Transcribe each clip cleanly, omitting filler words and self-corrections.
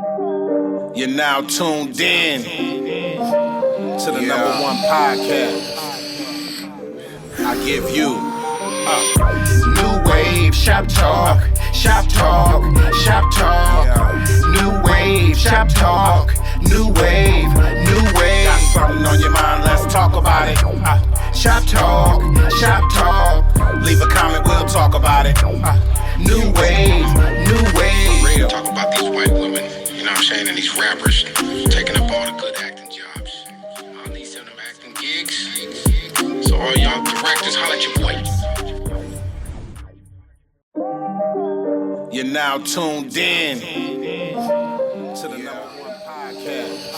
You're now tuned in to the #1 podcast. I give you New Wave Shop Talk, Shop Talk, Shop Talk. New Wave Shop Talk, New Wave, New Wave. Got something on your mind? Let's talk about it. Shop Talk, Shop Talk. Leave a comment, we'll talk about it. New Wave, New Wave. Talk about these white women, you know what I'm saying, and these rappers taking up all the good acting jobs. All these them acting gigs. So all y'all directors, holla at your boy. You're now tuned in to the #1 podcast.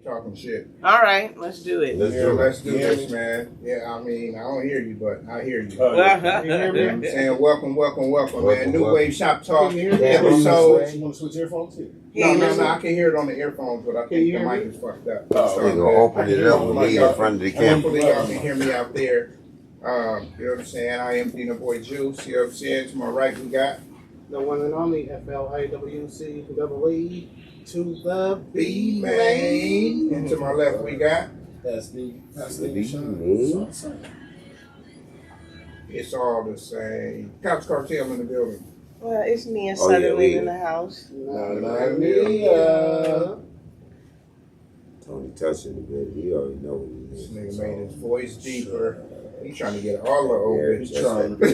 Talking shit. All right, let's do it. Let's do this, man. Yeah, I mean, I don't hear you, but I hear you. I'm saying welcome, man. New Wave Shop Talk episode. You want to switch earphones too? No, I can hear it on the earphones, but I think the mic is fucked up. We're gonna open it up with me in front of the camera. Hopefully y'all can hear me out there. You know what I'm saying? I am Dina Boy Juice. You know what I'm saying? To my right, we got The one and only FLAWC to the B Main. And to my left, we got That's the B-Main. it's all the same. Couch Cartel in the building. Well, it's me and Oh, yeah, Sutherland we- in the house. Tony touching the bed. He already know what This he nigga is. made his voice deeper. He trying to get all the old Yeah, bitches. that's trying that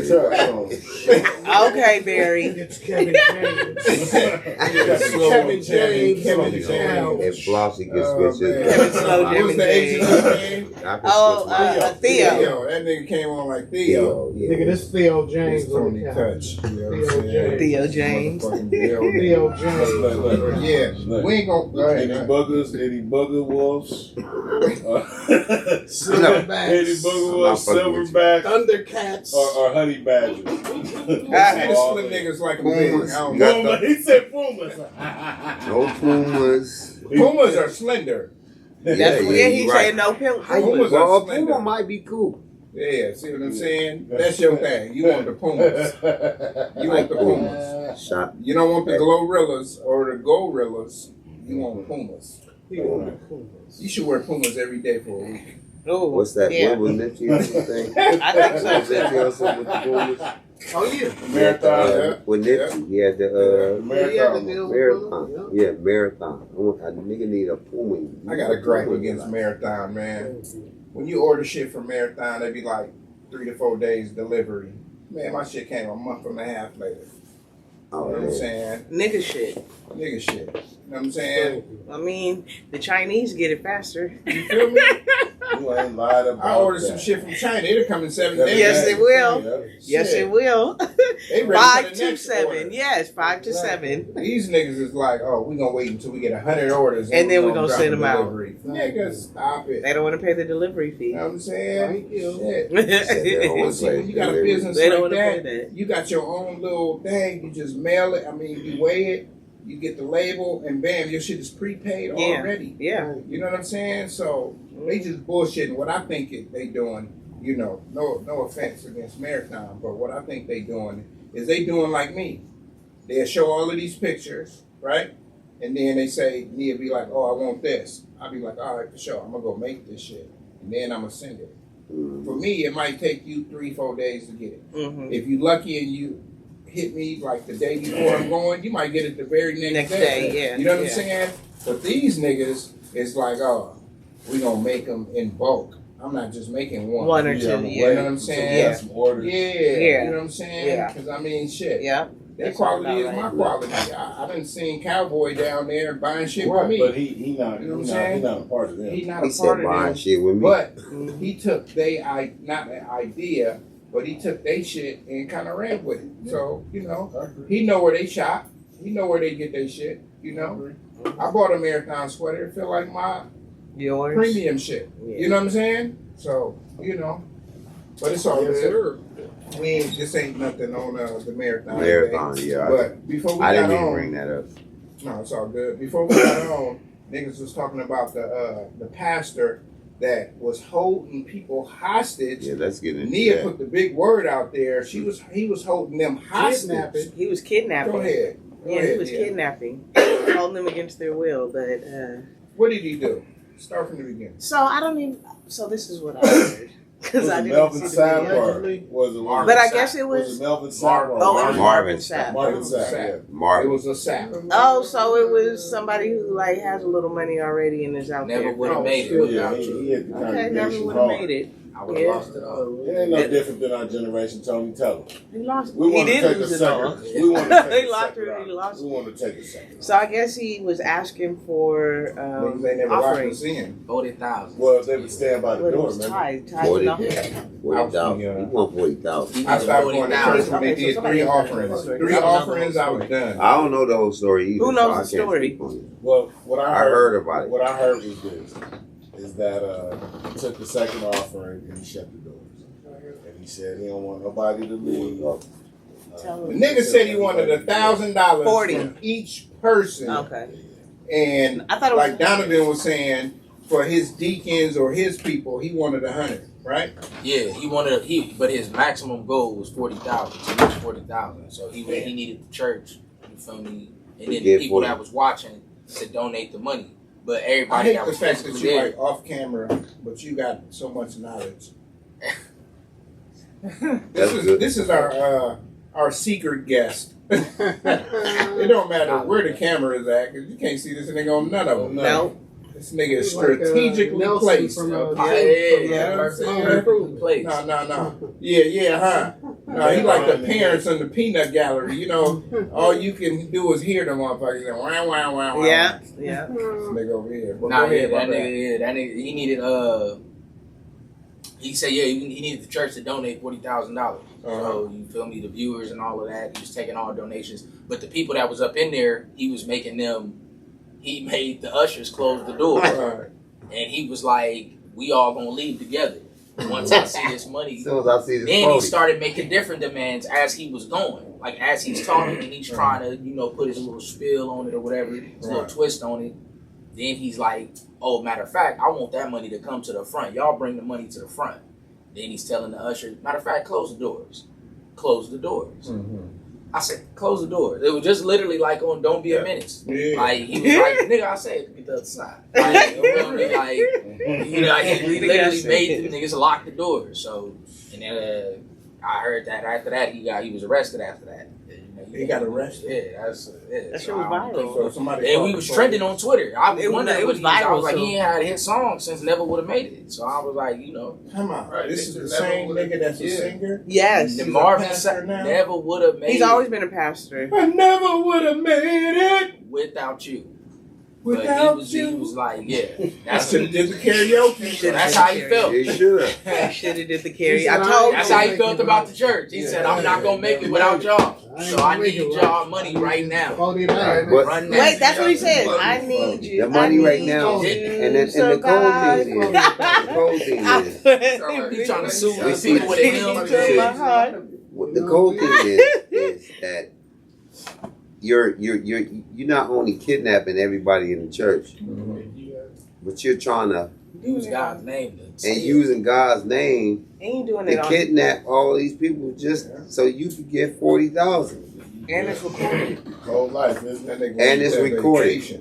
to bed. Okay, Barry. It's Kevin James. Kevin James. And Flossie gets Oh, bitches. man. Kevin Slow What was Jim the and agent's name? Theo. Theo. That nigga came on like Theo. Nigga, this Theo James. It's Tony Touch. You know what I'm saying? Theo James. Motherfucking Theo. Theo James. Yeah. We ain't gonna. Go Any ahead. buggers, any bugger wolves, Silverback. any bugger wolves, I'm not fucking with you. silverback, Thundercats. or honey badgers. Say the slim niggas like them big. Pumas. I don't You know. got Puma, he said Pumas. No Pumas. Pumas are slender. That's Yeah, what yeah, he you said. right. No pimp. Pumas Well, are a slender. Puma might be cool. Yeah, see what I'm saying? That's your thing. You want the Pumas. You want the Pumas. Shot. You don't want the Glorrillas or the Gorillas. You want Pumas. You should wear Pumas every day for a week. Oh, What's that? Yeah. What was Nipsey or something? I think so. Was that or something with the Pumas? Oh, yeah. Marathon. With Nipsey, he had the Marathon. marathon. Yeah, marathon. A nigga need a Puma. I got a gripe against Marathon, man. When you order shit from Marathon, they be like 3 to 4 days delivery. Man, my shit came a month and a half later. You know Oh, what I'm yeah. saying? Nigga shit. Nigga shit. You know what I'm saying? I mean, the Chinese get it faster. You feel me? You ain't lied about I ordered that. some shit from China. It'll come in 7 days. Yes, it will. Yeah. Yes, Shit. it will. They ready for 5 the to next 7. order. Yes, 5 to 7. These niggas is like, oh, we gonna wait until we get 100 orders And then we gonna drop send a them out. delivery. Niggas, stop it. They don't want to pay the delivery You fee. know what I'm saying? Thank you. Shit. They Well, see, when you got a business They don't like wanna pay that, that. you got your own little thing. You just mail it. I mean, you weigh it, you get the label, and bam, your shit is prepaid Yeah. already. Yeah. You know what I'm saying? So they just bullshitting. What I think they doing, you know, no offense against Marathon, but what I think they doing is they doing like me. They'll show all of these pictures, right? And then they say, Nia be like, oh, I want this. I'll be like, all right, for sure. I'm going to go make this shit. And then I'm going to send it. For me, it might take you 3-4 days to get it. Mm-hmm. If you lucky and you hit me like the day before I'm going, you might get it the very next day. Yeah. You know what yeah. I'm saying? But these niggas, it's like, oh, we gonna make them in bulk. I'm not just making one. One or Yeah, two. I'm You know Yeah. what I'm So saying? we got some orders. Yeah. Yeah. You know what I'm saying? Yeah. Because I mean, shit. Yeah. Their That's quality about is right. my quality. I done seen Cowboy down there buying shit with me. But he not, You know what I'm he saying? not a part of them. He's not He a said part of buying them. shit with me. But Mhm. he took not the idea, but he took they shit and kind of ran with it. So, you know, I agree. he know where they shop. He know where they get their shit, you know. I bought a Marathon sweater. It feel like my Yours. premium shit. Yeah. You know what I'm saying? So, you know. But it's all Yes, good. sir. We ain't, this ain't nothing on the Marathon. Marathon, today. yeah. But before we I got didn't even on, bring that up. no, it's all good. Before we got on, niggas was talking about the pastor that was holding people hostage. Yeah, let's get into Nia that. put the big word out there. He was holding them hostage. Kidnapping. He was kidnapping. Go ahead. Yeah, he was kidnapping, holding them against their will. But What did he do? Start from the beginning. so I don't even. So this is what I heard because Was I it didn't Melvin see the video. Sapp or was it But I guess it was was. it Melvin Sapp Marvin. or Oh, it was Marvin Marvin Sapp. Sapp. Marvin Sapp? Yeah. It Marvin. was a sap. Oh, so it was somebody who like has a little money already and is out Never there. would have Oh, made it Yeah, without you. he had the Okay, never congregation would have hard. made it. I would have Yeah. lost it all. It ain't no different than our generation, Tony. Tell him. He lost. We He want to did take a lose it all. second. We want to take He a lost second. it. He round. lost. We want to take a second. So I guess he was asking for Niggas ain't never locked offering. us in. 40,000. Well, they would stand by the But it door, was man. tied 40. to the 40,000. He want 40,000. I stopped going to church when they Okay, so did somebody 3 else offerings. knows the story. 3 I don't know the offerings, whole I was story. done. I don't know the whole story either. Who knows so the I can't story? speak on it. Well, what I heard about it. What I heard was this: is that he took the second offering and he shut the doors, and he said he don't want nobody to leave. Tell The him. nigga said he wanted $1,000 40. from each person, Okay. and I thought it was like Donovan was saying, for his deacons or his people, he wanted 100, right? Yeah, but his maximum goal was 40,000. To reach 40,000. So he needed the church. You feel me? And then the Get people 40. that was watching to donate the money. But I everybody hate that the was fact that physically you there. like off camera, but you got so much knowledge. That's good. This is our secret guest. It don't matter where the camera is at, because you can't see this nigga on none of them. No. This nigga is Like, strategically Nelson placed. from, Yeah, perfect. perfect place. No. Yeah, huh? No, he like the parents in the peanut gallery. You know, all you can do is hear the motherfuckers and wow, wow, wow, wow. Yeah. This nigga over here. But Nah, go ahead, that my bad. nigga, he needed he said he needed the church to donate $40,000. So you feel me, the viewers and all of that, he was taking all donations. But the people that was up in there, he made the ushers close the door. Right. And he was like, we all gonna leave together once I see this money. As soon as I see this Then he 40. started making different demands as he was going. Like as he's talking and he's trying to, put his little spiel on it or whatever, his little Right. twist on it. Then he's like, oh, matter of fact, I want that money to come to the front. Y'all bring the money to the front. Then he's telling the usher, matter of fact, close the doors. Close the doors. Mm-hmm. I said, close the doors. It was just literally like on Don't Be a Menace. Yeah. Like, he was like, nigga, I said, get the other side. Like, you know, he literally made them niggas lock the doors. So, and then I heard that after that, he was arrested after that. He got arrested? Yeah, That so shit was I don't think- viral. So somebody And we was trending on Twitter. I was It was- wondering, it was I viral, was like, so- he ain't had a hit song since Never Would Have Made It. So I was like, Come on. Right, This is the never same would've- nigga that's a yeah. singer. Yes. He's a Marvin pastor Sapp now? never would have made He's it always been a pastor. I never would have made it without you. without but you. he was like, yeah, I that's should have did the karaoke. So that's how he felt. You should. I should have did the carry. He I said, told That's you. how he felt about the church. He said, I'm not gonna make it without y'all. So I need y'all money right now. But- Run that. Wait, that's what he said. I need you. The money I right need now. you And then so the cold God thing is, will- the cold thing I is, put He trying to sue We the see- people with him. to my heart. what the cold thing is that you're not only kidnapping everybody in the church, but you're trying to Use God's name. and using God's name Ain't doing it to on. kidnap all these people just so you could get 40,000. And it's recorded. Cold life, isn't it? And it's recorded. Vacation.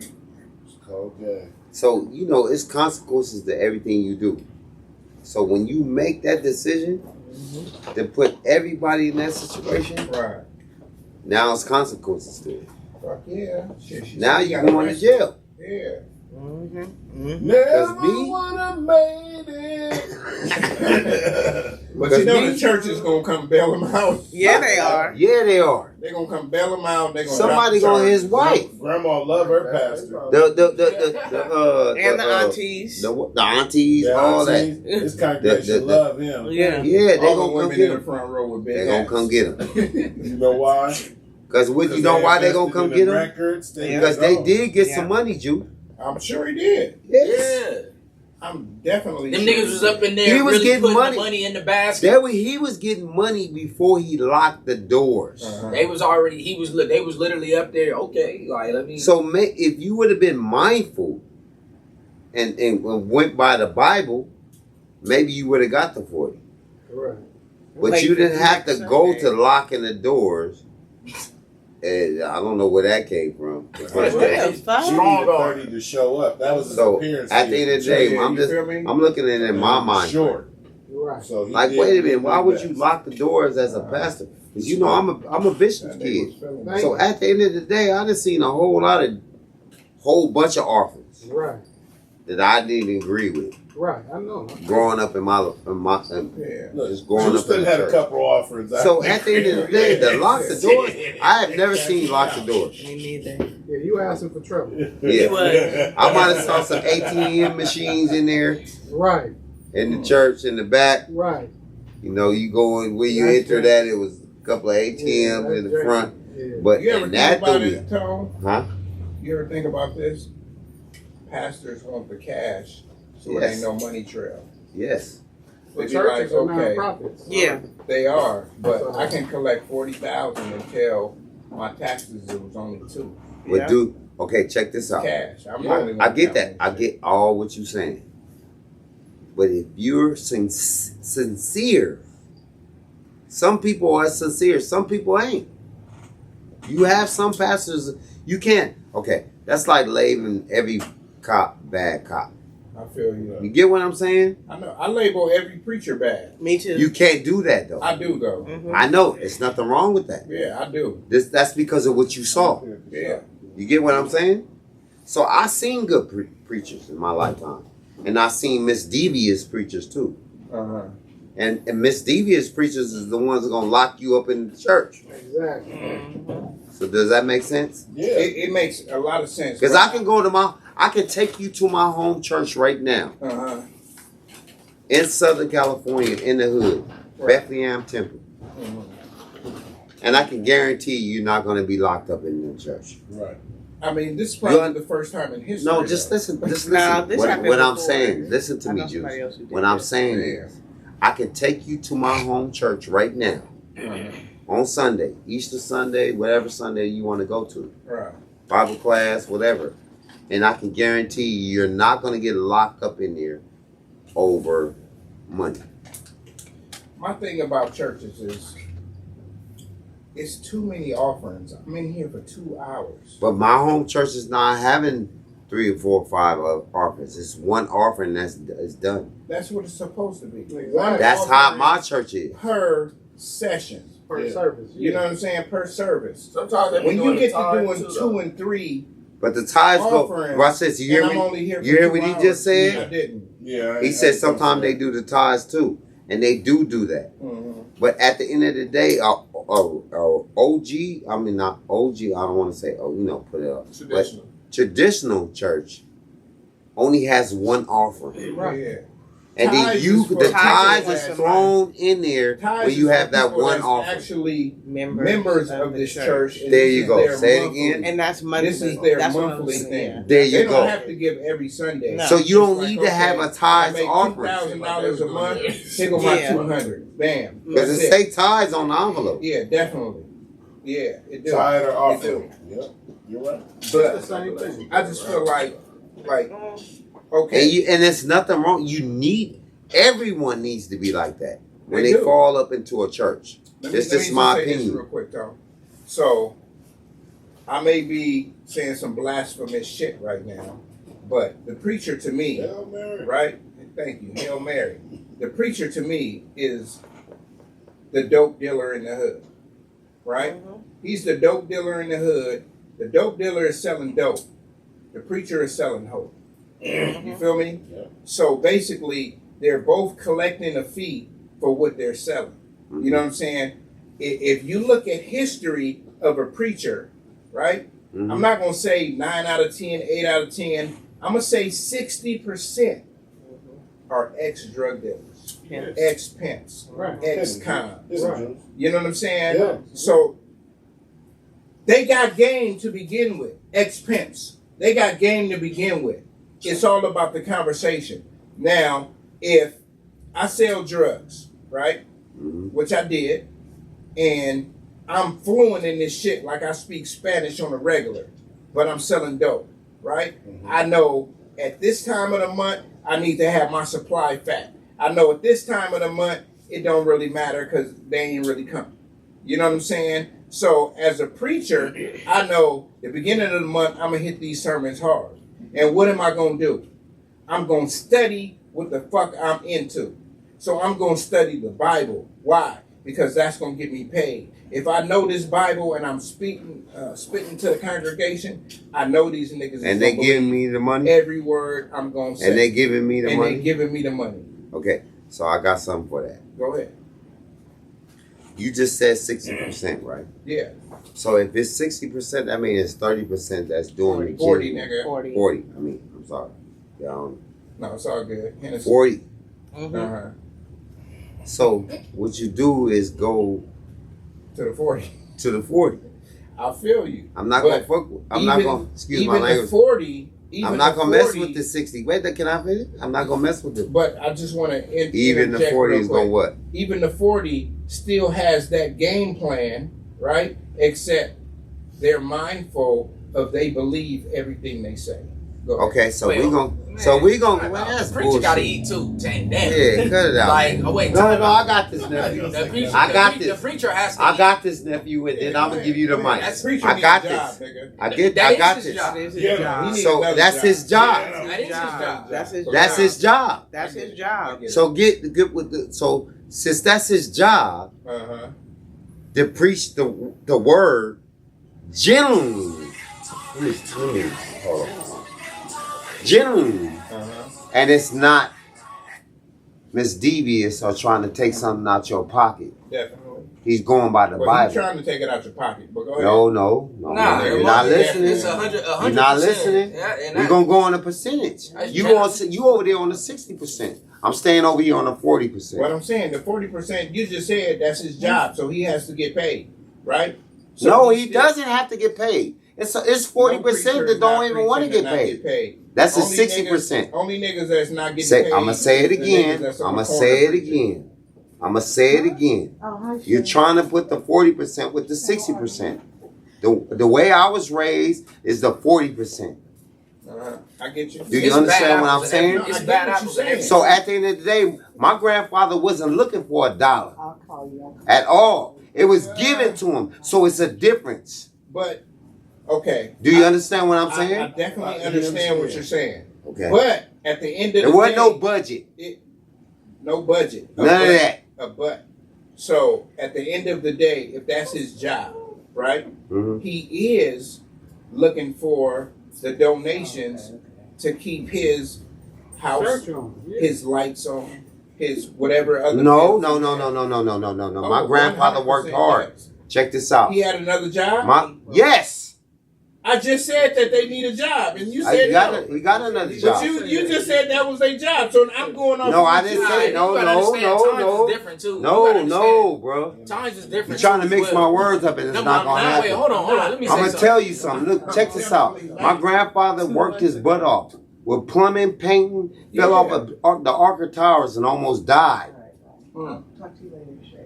It's cold, yeah. So it's consequences to everything you do. So when you make that decision to put everybody in that situation, Right. now it's consequences to it. Fuck yeah. Shit, she Now said he you're got going to arrested. jail. Yeah. Never me- would have made it. But you know me- the church is gonna come bail him out. Yeah, they are. Yeah, they are. They're gonna come bail him out. They're gonna Somebody drop going the his charge. wife. Grandma love her pastor. And the aunties. the aunties, The all that. aunties, This congregation The- love him. Yeah. Yeah, they All the gonna come women get in the him. front row with big They gonna ass. come get him. You know why? Cause you know why they gonna come get him? Records, Because they did get some money, Jude. I'm sure he did. Yes. Yeah. I'm definitely. Them sure niggas was up in there He was really getting putting money. the money in the basket. He was getting money before he locked the doors. Uh-huh. They was literally up there. Okay, like let me. So if you would have been mindful and went by the Bible, maybe you would have got the 40. Right. But Like you didn't have to next go Sunday. to locking the doors I don't know where that came from. What But, the fuck? She needed 30 to show up. That was his so appearance. at the end of the day, Yeah, I'm you just feel me? I'm looking at it in my mind. Short. Right. So he Like, did wait a what he minute, why did would you best. lock the doors as a pastor? Because you know I'm a bishop's That nigga was kid. feeling Thank So at the end of the day, I done seen a whole bunch of orphans Right. that I didn't agree with Right. I know. growing up in my Yeah. Look, just growing up in Houston the had a church. couple offerings. So at the end of the day, to lock the doors, I have never seen lock the doors. Me neither. Yeah, you asking for trouble. Yeah. was. I might have saw some ATM machines in there Right. in the church in the back. Right. You know, you go in where you That's enter right. that, it was a couple of ATMs Yeah, in the that's front. Yeah. But You ever and think that about threw me. it, Tone? Huh? You ever think about this? Pastors want the cash, so it Yes. ain't no money trail. Yes. They The be like, churches are okay, nonprofits. Yeah. they are, but I can collect 40,000 and tell my taxes it was only 2 But Yeah. dude, okay, check this out. cash. I'm Yeah, not even I get counting that. I shit. get all what you're saying. But if you're sincere, some people are sincere, some people ain't. You have some pastors, you can't. Okay, that's like labeling every cop bad cop. I feel you. You get what I'm saying? I know. I label every preacher bad. Me too. You can't do that though. I do though. Mhm. I know. There's nothing wrong with that. Yeah, I do. That's because of what you saw. Yeah. You get what I'm saying? So I seen good preachers in my lifetime. And I seen misdevious preachers too. Uh-huh. And misdevious preachers is the ones that gonna lock you up in the church. Exactly. Mhm. So does that make sense? Yeah. It makes a lot of sense. Because I can take you to my home church right now Uh-huh. in Southern California in the hood, Right. Bethlehem Temple, Mhm. and I can guarantee you're not gonna be locked up in the church. Right. I mean, this is probably the first time in history. No, just though. listen. Just Nah, listen. this What happened I'm before. saying, listen to I me, know Juice. somebody else who did What I'm that. saying is, I can take you to my home church right now Uh-huh. on Sunday, Easter Sunday, whatever Sunday you want to go to, Right. Bible class, whatever, and I can guarantee you're not going to get locked up in there over money. My thing about churches is it's too many offerings. I'm in here for 2 hours. But my home church is not having 3 or 4 or 5 offerings. It's one offering that's done. That's what it's supposed to be. Exactly. One That's how offering my church is. per session. Per Yeah. service. You know what I'm saying? Per service. Sometimes they be When you doing get the time, to doing too, 2 though. and 3, But the tithes go. offerings, Watch this. You hear and I'm me? only here for You hear 2 what he hours. just said? I didn't. Yeah. He said sometimes they do the tithes too, and they do that. Mhm. But at the end of the day, OG, I mean not OG. I don't want to say put it up. Traditional. But traditional church only has one offering, Right. Yeah. and then Tithes you is for the people tithes that- is thrown in there Tithes when you is have for that people one that's offering. Actually, Members, members of the this church. and There this you is go. their Say it monthly- again. And that's monthly. This is their That's what I'm monthly saying, thing. yeah. There They you don't go. have to give every Sunday. No. So you don't It's like, need to have a okay, I tithes make offering $2,000 a month. Here go my Yeah. 200. Bam. because That's it say tithes on the envelope. Yeah, definitely. Yeah, it do. Tithe or It offering. Yep. You're right. It's the But same thing. I just feel like okay. And there's nothing wrong. Everyone needs to be like that when They they do. fall up into a church. It's just my say this opinion. real quick, though. So, I may be saying some blasphemous shit right now, but the preacher to me, Hail Mary. right? Thank you, Hail Mary. The preacher to me is the dope dealer in the hood, right? Mhm. He's the dope dealer in the hood. The dope dealer is selling dope. The preacher is selling hope. You feel me? Yeah. So basically, they're both collecting a fee for what they're selling. You know what I'm saying? If you look at history of a preacher, right? Mhm. I'm not gonna say 9 out of 10, 8 out of 10. I'm gonna say 60% are ex-drug dealers, Yeah. ex-pimps, Right. ex-con. Listen, Right. Juice. You know what I'm saying? Yeah. So they got game to begin with. Ex-pimps. They got game to begin with. It's all about the conversation. Now, if I sell drugs, right? Mhm. Which I did, and I'm fluent in this shit, like I speak Spanish on a regular, but I'm selling dope, right? I know at this time of the month, I need to have my supply fat. I know at this time of the month, it don't really matter because they ain't really coming. You know what I'm saying? So as a preacher, I know the beginning of the month I'm gonna hit these sermons hard. And what am I gonna do? I'm gonna study what the fuck I'm into. So I'm gonna study the Bible. Why? Because that's gonna get me paid. If I know this Bible and I'm spitting to the congregation, I know these niggas. And they giving me the money. every word I'm gonna say. And they giving me the and money. they giving me the money. Okay, so I got something for that. Go ahead. You just said 60%, right? Yeah. So if it's 60%, that means it's 30% that's doing the 40, genuine. nigga. 40. 40. I mean, I'm sorry. Yeah, No, it's all good. Hennessy. 40. Mhm. Uh-huh. So what you do is go To the 40. to the 40. I feel you. I'm not But gonna fuck with. I'm not gonna. Excuse my even language. the 40. Even I'm not the gonna mess 40, with the 60. Wait, can I finish? I'm not gonna mess with it. But I just want to Even the 40 is gonna what? Even the 40 still has that game plan, right? Except they're mindful of they believe everything they say. Go ahead. Okay, so Wait, we gonna. man, So we gonna. Well, the that's preacher gotta bullshit. eat too. Damn. Yeah, cut it out. Like, oh wait, No, time no, out. I got this, nephew. The preacher, I got the this. preacher has to. I eat. got this, nephew, and then I'm gonna give you the mic. That's Preacher I needs got a job, this. nigga. I get. That I is got his this. job. That is his Yeah. job. He needs So another that's job. his job. That is his job. That's his That's job. his job. That's his I job. get it. So get with the. So since that's his job, Uh-huh. to preach the word genuinely. Let me hold on. Genuinely, Uh-huh. and it's not misdevious or trying to take something out your pocket. Definitely. He's going by the Well, Bible. he's trying to take it out your pocket, but go ahead. No, Nah, you're not listening. It's 100%. You're not listening. Yeah, and We're that- gonna go on a percentage. That's You generous. you over there on the 60%. I'm staying over here on the 40%. What I'm saying, the 40%, you just said that's his job, so he has to get paid, right? So No, he's he still- doesn't have to get paid. It's no 40% preacher that is not don't even want to preaching get not paid. That's the Only 60%. niggas- Only niggas that's not getting Say, paid. I'm gonna say it is the again. niggas that's on I'm the gonna corner say it preaching. again. I'm gonna say it again. You're trying to put the 40% with the 60%. The way I was raised is the 40%. I get you. Do you It's understand bad what I'm apples saying? and- It's I get bad what apples you're and saying. So at the end of the day, my grandfather wasn't looking for $1 I'll call you. at all. It was given to him. So it's a difference. But, okay. Do you understand what I'm I saying? definitely understand what you're saying. Okay. But at the end of the There wasn't day, no budget. no budget. A None of but- that. A but. So at the end of the day, if that's his job, right? Mhm. He is looking for the donations to keep his house, Church on. Yeah. his lights on, his whatever other. No, bills no, he no, has. no, no, no, no, no, no, no. Oh, My grandfather worked 100% hard. yes. Check this out. He had another job. Yes. I just said that they need a job, and you said He no. got another But job. you just said that was their job, so I'm going off. No, of I what didn't you say said. no, You gotta no, understand, no, times no. is different too. You No, gotta understand. no, bro. Times is different. You're trying to too, mix as my well. words up and it's No, not gonna happen. Wait, hold on. Let me say I'm gonna something. tell you something. Look, check this out. My grandfather worked his butt off with plumbing, painting, fell off the Ark of Towers and almost died. Hmm. Talk to you later, Shay.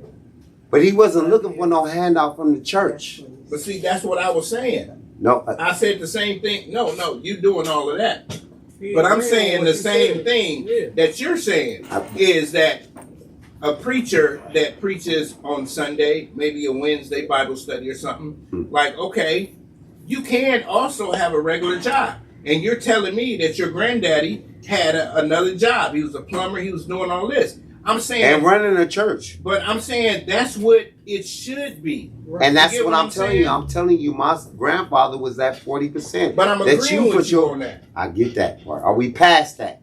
But he wasn't looking for no handout from the church. But see, that's what I was saying. No, I said the same thing. No, you doing all of that. He But I'm agreed saying with the what you same said. thing Yeah. that you're saying is that a preacher that preaches on Sunday, maybe a Wednesday Bible study or something, like, okay, you can also have a regular job. And you're telling me that your granddaddy had another job. He was a plumber. He was doing all this. I'm saying, and running a church. but I'm saying that's what it should be. And that's You get what what I'm I'm telling saying? you. I'm telling you, my grandfather was at 40%. But I'm agreeing with you on that. I get that part. Are we past that?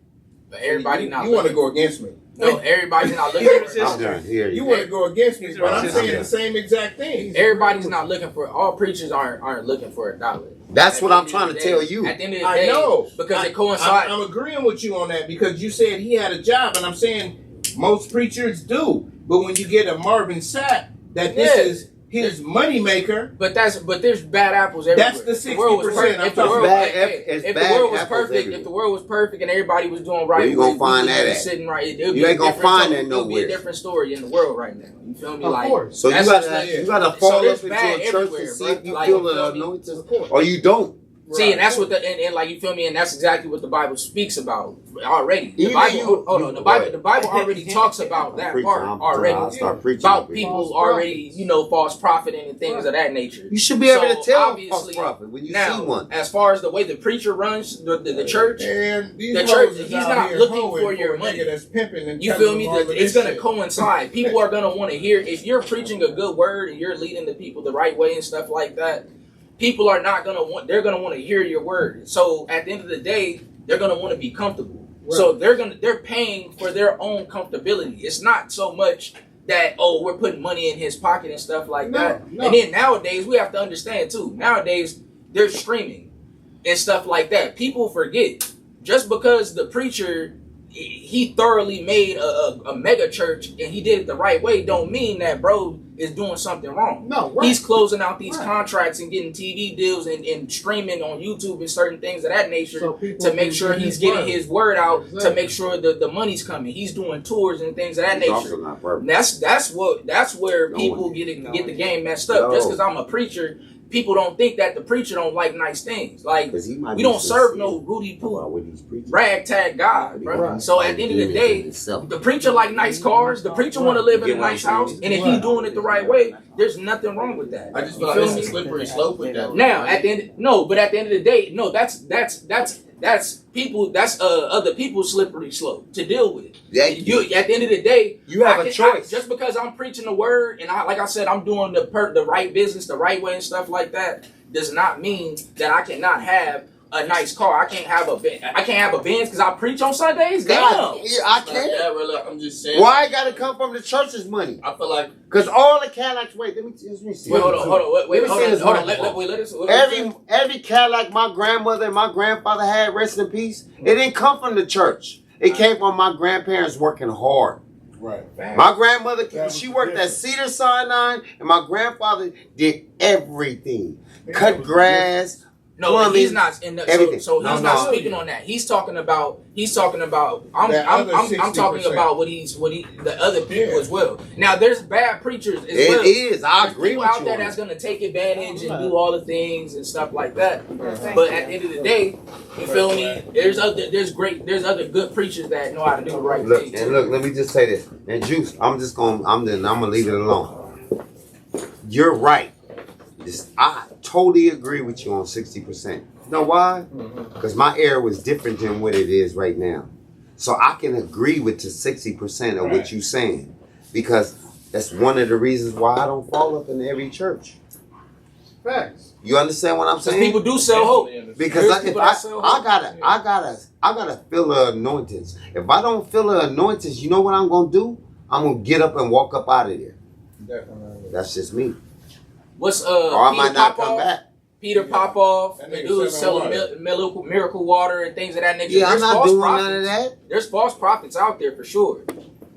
But everybody not You want to looking. go against me. No, everybody's not looking for I'm done. Here You want to go against me, but I'm I'm saying done. the same exact thing. Everybody's not looking for. All preachers aren't looking for $1. That's At what the I'm end of trying the to day- tell you. At the end of the I day, know because it I'm coincides. agreeing with you on that because you said he had a job, and I'm saying most preachers do. But when you get a Marvin Sapp, that this Yeah. is his moneymaker. But there's bad apples everywhere. That's the If the world was 60%. perfect- If the I'm world, talking bad- hey, it's if the bad world was apples perfect, everywhere. if the world was perfect and everybody was doing right, Where you gonna we find would that be at? sitting right. It would You be a ain't gonna different find tone. that It would be nowhere. a different story in the world right now. You feel me? Of Like course. So you that's gotta just like- you gotta fall there's up into bad a church everywhere, to see bro. if you Like, feel you feel the me? anointing, or you don't. See, and that's what and like you feel me, and that's exactly what the Bible speaks about already. The Even Bible, you- hold on, the Bible already talks about that part already. I'll start preaching About up here. people already, false profiting and things of that nature. You should be able So, to tell a false obviously, prophet when you now, see one. as far as the way the preacher runs the church, And these The church, hoes is he's out not here looking hoeing for your a money. nigga that's pimping and you telling feel me? them all of It's this going to shit. coincide. People are going to want to hear, if you're preaching a good word and you're leading the people the right way and stuff like that, people are not going to want, they're going to want to hear your word. So at the end of the day, they're going to want to be comfortable. Right. So they're paying for their own comfortability. It's not so much that, we're putting money in his pocket and stuff like that. No. And then nowadays, we have to understand too, nowadays, they're streaming and stuff like that. People forget, just because the preacher, he thoroughly made a mega church and he did it the right way, don't mean that bro is doing something wrong. No, right. He's closing out these Right. contracts and getting TV deals and streaming on YouTube and certain things of that nature So people to make can sure get he's his getting word. his word out to Exactly. make sure the money's coming. He's doing tours and things of that It's nature. also not perfect. That's where No people one- get the game messed up. No. Just because I'm a preacher, people don't think that the preacher don't like nice things. Like, 'Cause he might we be don't serve sincere no Rudy about Poo what he's preaching. ragtag God, bro. Right. So at the end of the day, the preacher like nice cars. The preacher want to live in a nice house, and if he's doing it the right way, there's nothing wrong with that. I just You feel like feel it's me? a slippery slope with that. Now, at the end, but at the end of the day, no, that's people. That's other people's slippery slope to deal with. You at the end of the day, You have a choice. just because I'm preaching the word and like I said, I'm doing the right business the right way and stuff like that, does not mean that I cannot have a nice car. I can't have a Benz because I preach on Sundays. Damn. God, yeah, I Like can't. that, bro. Look, I'm just saying. Why it gotta come from the church's money? I feel like Because all the Cadillacs, wait, let me see. Wait, hold on. Wait, Let me hold see on. this Hold on. microphone. Let us. Every Cadillac my grandmother and my grandfather had, rest in peace, it didn't come from the church. It came from my grandparents working hard. Right. My grandmother, That was she the worked at difference. Cedar Sinai, and my grandfather did everything. Cut grass. No, plumbing, he's not. everything. So he's No, not no. speaking on that. He's talking about. I'm That other talking 60%. about the other people as well. Now there's bad preachers as It well. is. I There's agree people with out you. there on that's that. gonna take advantage and do all the things and stuff like that. But at the end of the day, you feel me? There's other good preachers that know how to do the right Look, thing. and look, let me just say this. And Juice, I'm gonna leave it alone. You're right. I totally agree with you on 60%. You know why? Because my era was different than what it is right now. So I can agree with the 60% of what you're saying. Because that's one of the reasons why I don't fall up in every church. Facts. You understand what I'm Because saying? people do sell hope. Because There's if people that sell I hope. gotta feel the anointings. If I don't feel the anointings, you know what I'm gonna do? I'm gonna get up and walk up out of there. Definitely. That's just me. What's Or I Peter might not come Popoff? back. Peter Popoff, That the nigga dude selling selling miracle water and things of that nature. Yeah, I'm There's not false doing prophets. none of that. There's false prophets out there for sure.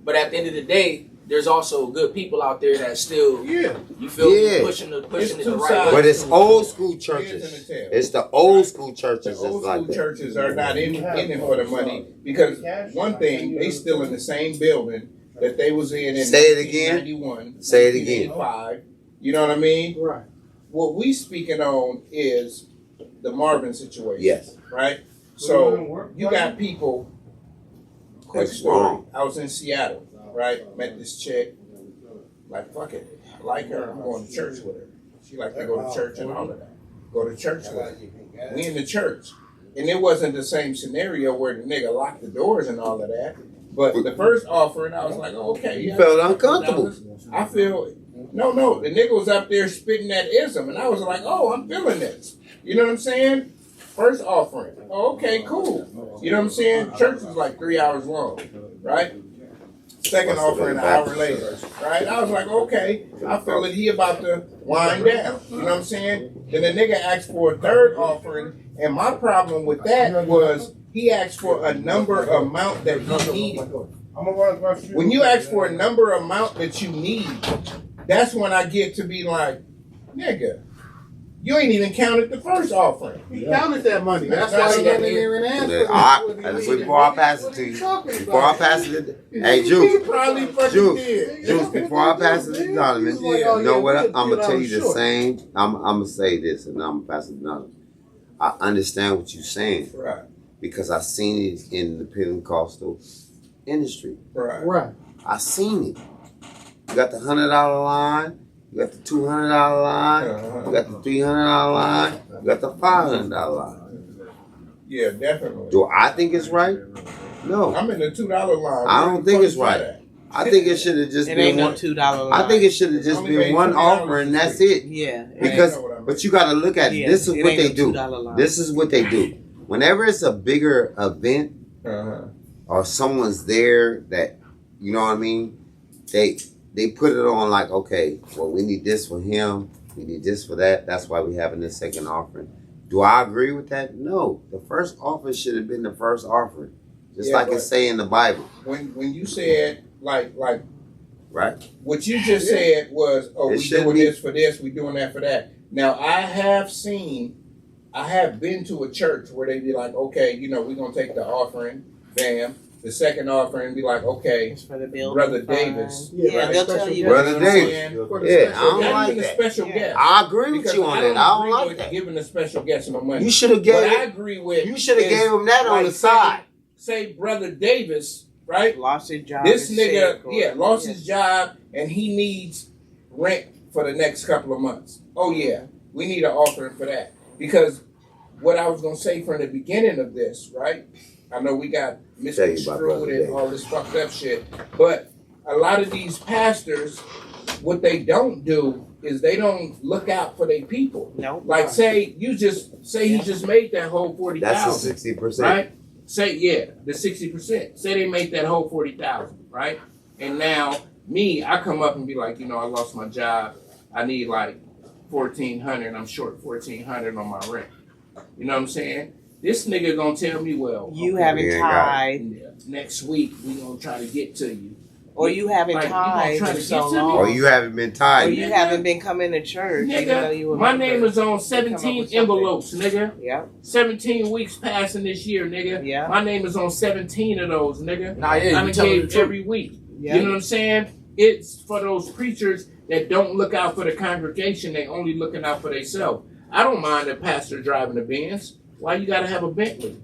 But at the end of the day, there's also good people out there that still, Yeah. you feel Yeah. me, pushing it the two right sides. way. But it's old school Heads in churches. the tail. It's the old school The churches that's old like school that. churches are not in it for the money because one thing, they still in the same building that they was in Say it again. 1991, Say it again. 1985. You know what I mean? Right. What we speaking on is the Marvin situation. Yes. Right? So you got people, quick That's story. wrong. I was in Seattle, right? Met this chick. Like, fuck it. I like her. I'm going to church with her. She like to go to church and all of that. Go to church with her. We in the church. And it wasn't the same scenario where the nigga locked the doors and all of that. But the first offering, I was like, oh, okay. You yeah. felt uncomfortable. I feel, no, the nigga was up there spitting that ism. And I was like, oh, I'm feeling this. You know what I'm saying? First offering. Oh, okay, cool. You know what I'm saying? Church was like 3 hours long, right? Second offering an hour later, right? I was like, okay, I feel that he about to wind down. You know what I'm saying? Then the nigga asked for a third offering, and my problem with that was he asked for a number amount that he needed. When you ask for a number amount that you need, that's when I get to be like, nigga, you ain't even counted the first offering. He counted that money. That's That's why he what didn't even answer. Before I pass it to you, before I pass it, hey He Juice, probably fucking Juice, did. Juice. Before I pass it to Donovan, He's like, oh, you know yeah, what? we I'm gonna did tell you the short. same. I'm gonna say this, and I'm gonna pass it to Donovan. I understand what you're saying Right. because I seen it in the Pentecostal industry. Right. Right. I seen it. You got the $100 line, you got the $200 line, you got the $300 line, you got the $500 line. Yeah, definitely. Do I think it's right? No. I'm in the $2 line. I don't think it's right. I think it should have just It been ain't no one. $2 line. I think it should have just Only been made one $2 offer and that's it. Yeah. Because, know what I mean. but you got to look at it. Yeah, This is it what ain't they no do. $2 line. This is what they do. Whenever it's a bigger event Uh-huh. or someone's there that, you know what I mean, they put it on like, okay, well, we need this for him, we need this for that. That's why we having this second offering. Do I agree with that? No. The first offering should have been the first offering, just Yeah, like but- it say in the Bible, When you said like right? what you just said was, oh, It we shouldn't doing be- this for this, we doing that for that. Now I have been to a church where they be like, okay, you know, we're gonna take the offering, bam. The second offering be like, okay, It's for the building Brother fund. Davis. Yeah, Right. they'll tell you. Brother You know what I'm Davis. saying? For the Yeah, special I don't Not like even a that. special Yeah. guest. I agree with Because you on I that. don't I don't agree like with that. giving a special guest no money. You should have What gave I him. agree with. You should have is, gave him that on like, the side. Say Brother Davis, right? Lost his job. This is nigga, sick or- lost his job and he needs rent for the next couple of months. Oh yeah, we need an offering for that. Because what I was gonna say from the beginning of this, right? I know we got Tell you about Brother misconstrued and Davis. all this fucked up shit, but a lot of these pastors, what they don't do is they don't look out for their people. Nope. Like say he just made that whole 40,000. That's a 60%. Right? Say the 60%. Say they make that whole 40,000, right? And now me, I come up and be like, you know, I lost my job. I need like 1,400. I'm short 1,400 on my rent. You know what I'm saying? This nigga gonna tell me, well, You okay, haven't We ain't got tied, next week we gonna try to get to you. or you haven't Like, you gonna tied try for to so get to me? long, Or you haven't been or tied. you nigga. haven't been coming to church, even though you Nigga, were. my name is on Come up 17 with something. envelopes, nigga. Yeah, 17 weeks passing this year, nigga. Yeah. My name is on 17 of those, nigga. Nah, yeah, I you done telling the gave truth. every week. yeah. You know what I'm saying? It's for those preachers that don't look out for the congregation. They only looking out for themselves. I don't mind a pastor driving a Benz. Why you gotta have a Bentley?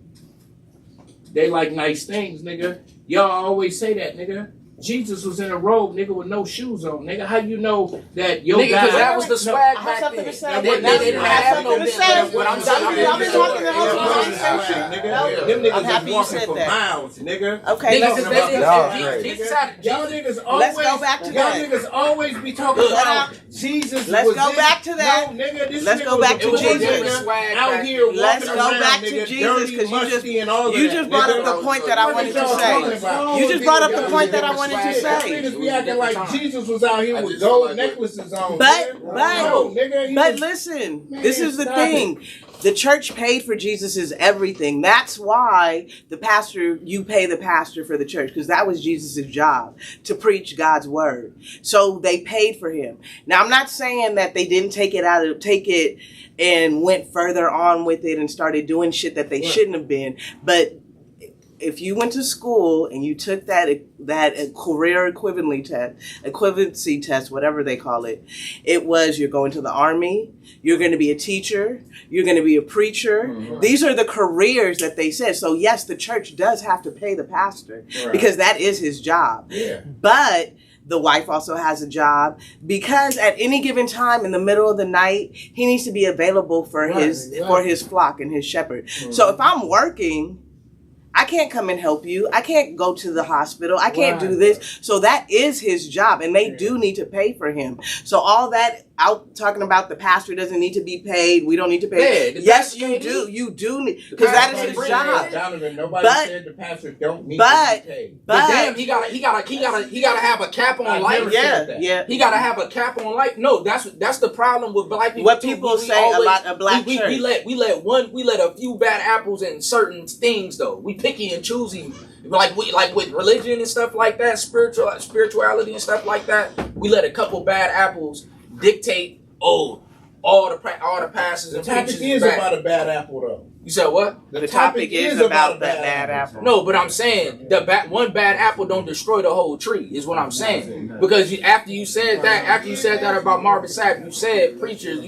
They like nice things, nigga. Y'all always say that, nigga. Jesus was in a robe, nigga, with no shoes on, nigga. How you know that your Nigga, guy? because that was the swag I have back something then. to say. They didn't I have have no something to say. business. What I'm saying, I've been talking the whole time. Them niggas I'm happy is you walking said for that. miles, nigga. Okay, Niggas, let's, they didn't. Y'all Jesus had Y'all Jesus. niggas always, Let's go back to y'all that. niggas always be talking about Jesus. Let's was go this. back to that. No, nigga, this Let's nigga go was back a to poor Jesus. nigga Swag out back here then. Let's walking go around, back to nigga, Jesus, dirty, 'cause you musty, and all of you that, just brought nigga. up the point that I What wanted to y'all talking say. about? You just brought up the Y'all point that I niggas wanted to swag. say. Y'all niggas It be was a acting different like time. Jesus was out here I with just feel gold like necklaces on. But- nigga. but- no, nigga, he But was- listen, Man, this is the stop thing. The church paid for Jesus' everything. That's why you pay the pastor for the church, because that was Jesus' job, to preach God's word. So they paid for him. Now, I'm not saying that they didn't take it and went further on with it and started doing shit that they shouldn't have been. But if you went to school and you took that career equivalency test, whatever they call it, it was you're going to the army, you're going to be a teacher, you're going to be a preacher. Mhm. These are the careers that they said. So yes, the church does have to pay the pastor Right. because that is his job. Yeah. But the wife also has a job because at any given time in the middle of the night, he needs to be available for Right, his exactly. flock and his shepherd. So if I'm working, I can't come and help you. I can't go to the hospital. I can't do Right. this. So that is his job, and they do need to pay for him. So all that out talking about the pastor doesn't need to be paid. We don't need to pay. Yeah, the Yes, pastor you can't do. eat. You do need, because that is his Nobody job. said Donovan, nobody But- said the pastor don't need but- to be paid. But damn, he gotta have a cap on I life. never Yeah, said that. yeah. He gotta have a cap on life. No, that's the problem with black people. What too. people We say always- about a black we church. we let a few bad apples in certain things though. We picky and choosy. Like with religion and stuff like that, spirituality and stuff like that. We let a couple bad apples dictate. Oh, all the pastors The and topic preachers is bad. about a bad apple, though. You said what? The topic is about that bad apple. No, but I'm saying one bad apple don't destroy the whole tree. Is what I'm saying. Because after you said that about Marvin Sapp, you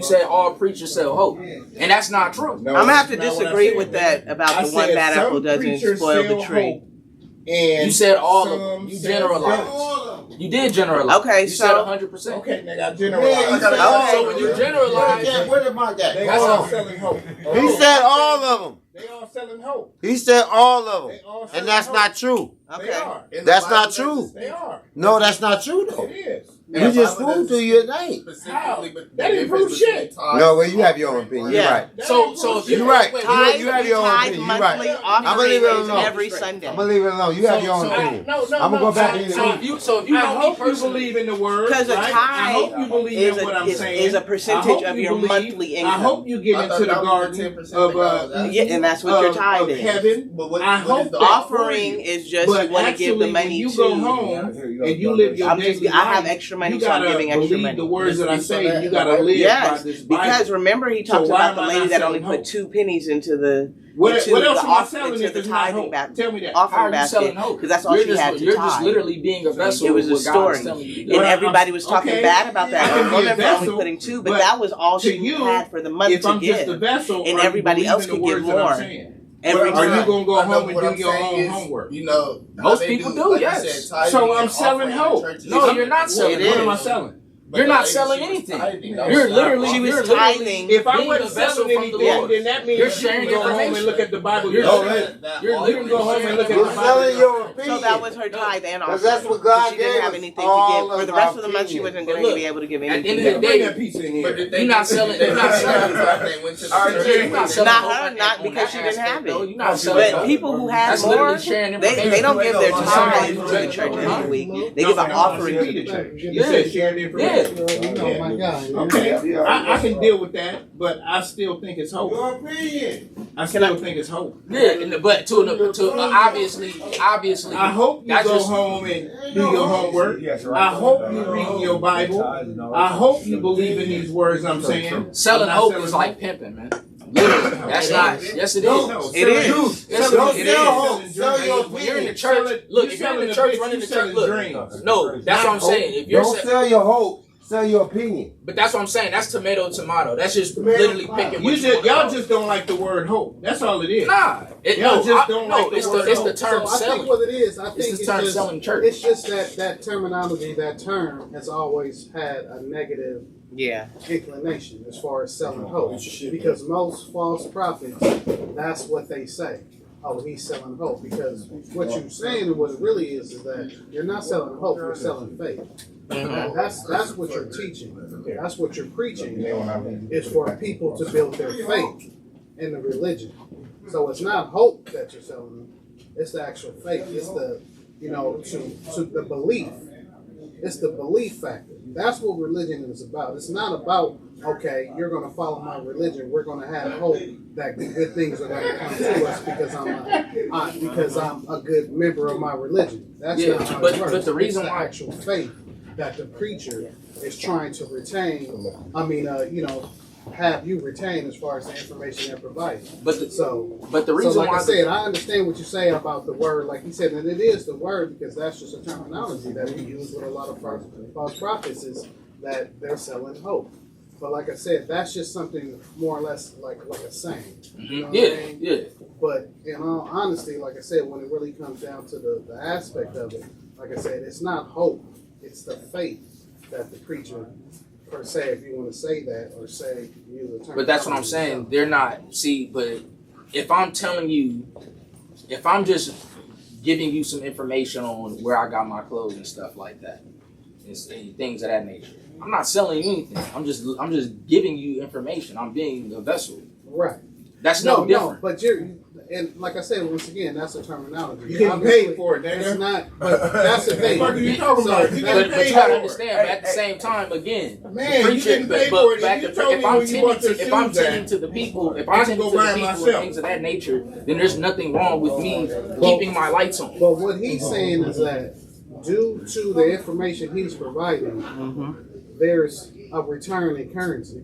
said all preachers sell hope, and that's not true. No, I'm gonna have to that's not what I disagree said. with that about I the one said bad some apple doesn't preachers spoil the sell tree. hope, and You said all of some them. You sell generalized. drugs. You did generalize. Okay, you so- said 100%. Okay, nigga, I generalized. Yeah, So when you generalize, Where did my guy? They That's all all. selling hope. He said all of them. They all selling hope. He said all of They them, all selling and that's hope. not true. They Okay. are. That's not true. They are. No, that's not true though. It is. You just proved to you it ain't. How? That didn't prove shit. No, well, you have your own opinion. You're Yeah. right. so if You're right. wait, Tithe, You have your own tithe opinion. You're monthly right. offering I'ma leave it is alone. every Sunday. I'm gonna leave it alone. You have your own opinion. No, I'm gonna go back in So if you I know me hope you personally, believe in the word. Because a right? I hope you tithe believe is in what I'm a, saying. is a I percentage hope of you your believe- monthly I income. hope you get into the garden of Yeah, and that's what your tithe of is. heaven. I hope that Offering for you. is just But you want to give the actually, money when you to. go home and you live your daily I have life, extra money, you so I'm gotta giving extra believe money. the words that I say. You gotta live Yes, by this Bible. because remember he talked So why about the am I lady not that only selling put 2 pennies into the What into else the am I off- selling into if the it's not tithing hope? basket. Tell me that. how Offering are you selling basket, hope? because that's all You're she just, had to You're just tithe. literally being a vessel. It was a with what God is story, telling you to do. and Well, everybody was talking okay, bad about I that can be a woman for only vessel, putting 2, but but that was all to she you, had for the month If to I'm just a give. vessel, And are you everybody else believing could the give words that I'm more. saying? Every Are you time. gonna go I know home and what do I'm your saying own is, homework? You know, Most how they people do, like you yes. said, tithing So I'm and selling offering hope. in churches. No, you're not selling. It What am I is. selling? But You're the not lady, selling she was anything. tithing. You're literally She was you're literally tithing. If I being wasn't a vessel selling from the anything, Lord. then that means You're you sharing can go home and information. look at the Bible. You're yourself. You're You literally can go home and look at the You're Bible. selling your yourself. opinion. So that was her tithe and offering. Because that's what God So she didn't gave have us, anything to all give. For the of rest our of the month, she opinion. wasn't But going to look, be able to give at the anything. end of the Bring day, that piece in But here. if they You're not did- selling- they you're not did selling- that, they went to the All right, church. Jerry, you're not selling Not hope her, on not that because she didn't aspect, have though. it. You're not selling But hope. people who have That's more, literally sharing they don't give their information. tithe to the church every week. They give an offering to the church. You said sharing information. You know, my guy. Okay, I can deal with that, but I still think it's hope. Your opinion. I still think it's hope. Yeah, but obviously, I hope you that's go just- home and do your homework. I hope you read your Bible. I hope you believe in these words I'm saying. selling I'm not hope selling is like pimping, man. Literally, that's not. Yes, it is. It is. Yes, Don't it sell is. hope. Sell your When you're in the opinion. church, look, if you're in the church, running the church, look. No, that's what I'm saying. If you're, Don't sell your hope. Sell your opinion. but that's what I'm saying. That's tomato. That's just literally picking. You What just, want y'all just don't like the word hope. That's all it is. nah. Y'all just don't like the it's word it's hope. the term So I think selling. what it is, I think It's the term just, selling church. it's just that terminology, that term has always had a negative Yeah. inclination as far as selling hope. Because most false prophets, that's what they say. Oh, he's selling hope. Because what you're saying and what it really is that you're not selling hope, you're selling faith. That's what you're teaching. That's what you're preaching. Is for people to build their faith in the religion. So it's not hope that you're selling them. It's the actual faith. It's the, to the belief. It's the belief factor. That's what religion is about. It's not about, okay, you're going to follow my religion. We're going to have hope that good things are going to come to us because I'm a good member of my religion. That's Yeah, not how but- it works. but the reason it's the why- actual faith that the preacher is trying to retain. Have you retain as far as the information they're providing. But the So reason like why I said, I understand what you say about the word, like you said, and it is the word because that's just a terminology that we use with a lot of false prophets is that they're selling hope. But like I said, that's just something more or less like a saying. You know what I mean? yeah. But in all honesty, like I said, when it really comes down to the aspect of it, like I said, it's not hope, it's the faith that the preacher, per se, if you want to say that or say use the term. But that's what I'm saying. They're not. See, but if I'm telling you, if I'm just giving you some information on where I got my clothes and stuff like that, and things of that nature, I'm not selling you anything. I'm just giving you information. I'm being a vessel. Right. That's no different. But and like I said, once again, that's a terminology. You getting Obviously, paid for it, nigga. It's not, but that's the thing. What are you talking about? You But getting you paid gotta for it. understand. But at the same time, again, Man, the you getting paid but for it. back You to told me if I'm where you bought your tending to shoes at. the people, if I I'm can tending go to the buy 'em people and myself. things of that nature, then there's nothing wrong with me keeping my lights on. But what he's saying is that due to the information he's providing, there's a return in currency.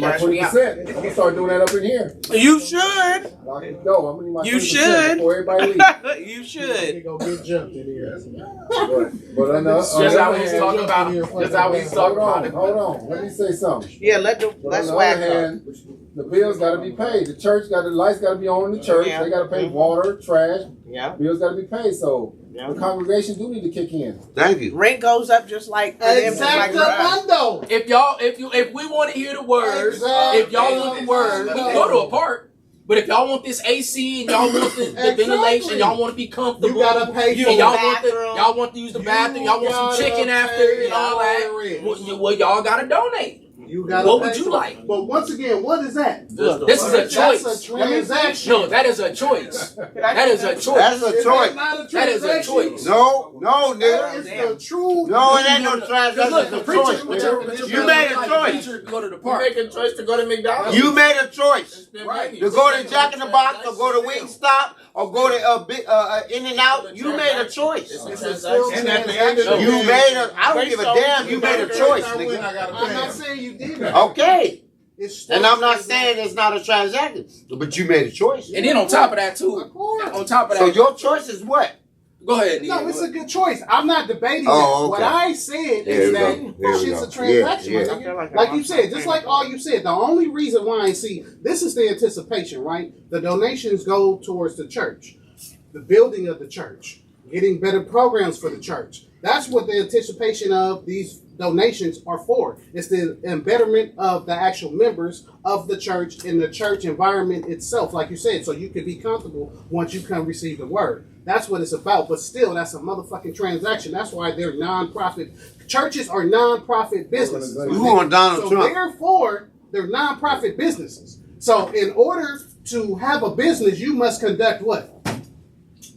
need my Cash me 20%. I'm gonna start doing that up in here. You should. Lock the door. I'm gonna need my You 20% should. before everybody leaves. You You should. go get jumped in here. But on the, Just how we was talking about. Just how we was talking about it. Hold on. Let me say something. Yeah, But let's on the swag other up. hand, The bills got to be paid. The church got the lights got to be on in the church. Yeah. They got to pay water, trash. Yeah. Bills got to be paid. So Yeah. the congregation do need to kick in. Thank you. Rent goes up just like for them, just like for us. Exactly. If we want to hear the word, if y'all want the word, we can go to a park. But if y'all want this AC and y'all want the ventilation, y'all want to be comfortable, You gotta pay for and bathroom. y'all want to use the bathroom, y'all want some chicken after and all that. Well, y'all gotta donate. You gotta What pay would you for it. like? But once again, what is that? Look, this is a That's choice. a transaction. No, that is a choice. That is a choice. That's a choice. That is a choice. No, That nigga. is the true. No, it ain't no trash. Because look, That's the a choice, preacher, nigga. You made a choice. go to the You park. make a choice to go to McDonald's. You made a choice. Right. To go to Jack in the Box or go to Wingstop or go to In-N-Out. You made a choice. It's a transaction. And at the end of the You day, made a. I don't give a damn. You made a choice, nigga. I'm not saying you did that. Okay. It's still And I'm not transaction. saying it's not a transaction, but you made a choice. And then on top of that too, Of course. on top of So that, your choice is what? go ahead. No, Nia. it's a good choice. I'm not debating Oh, that. What okay. I said There is we that go. There we shit's go. a transaction. Yeah, my yeah. nigga. I feel like Like I'm you said, just like all you said, the only reason why I see this is the anticipation, right? The donations go towards the church, the building of the church, getting better programs for the church. That's what the anticipation of these donations are for. It's the embetterment of the actual members of the church in the church environment itself, like you said, so you can be comfortable once you come receive the word. That's what it's about. But still, that's a motherfucking transaction. That's why they're non-profit. Churches are non-profit businesses. You want Donald so Trump. therefore, they're non-profit businesses. So in order to have a business, you must conduct what?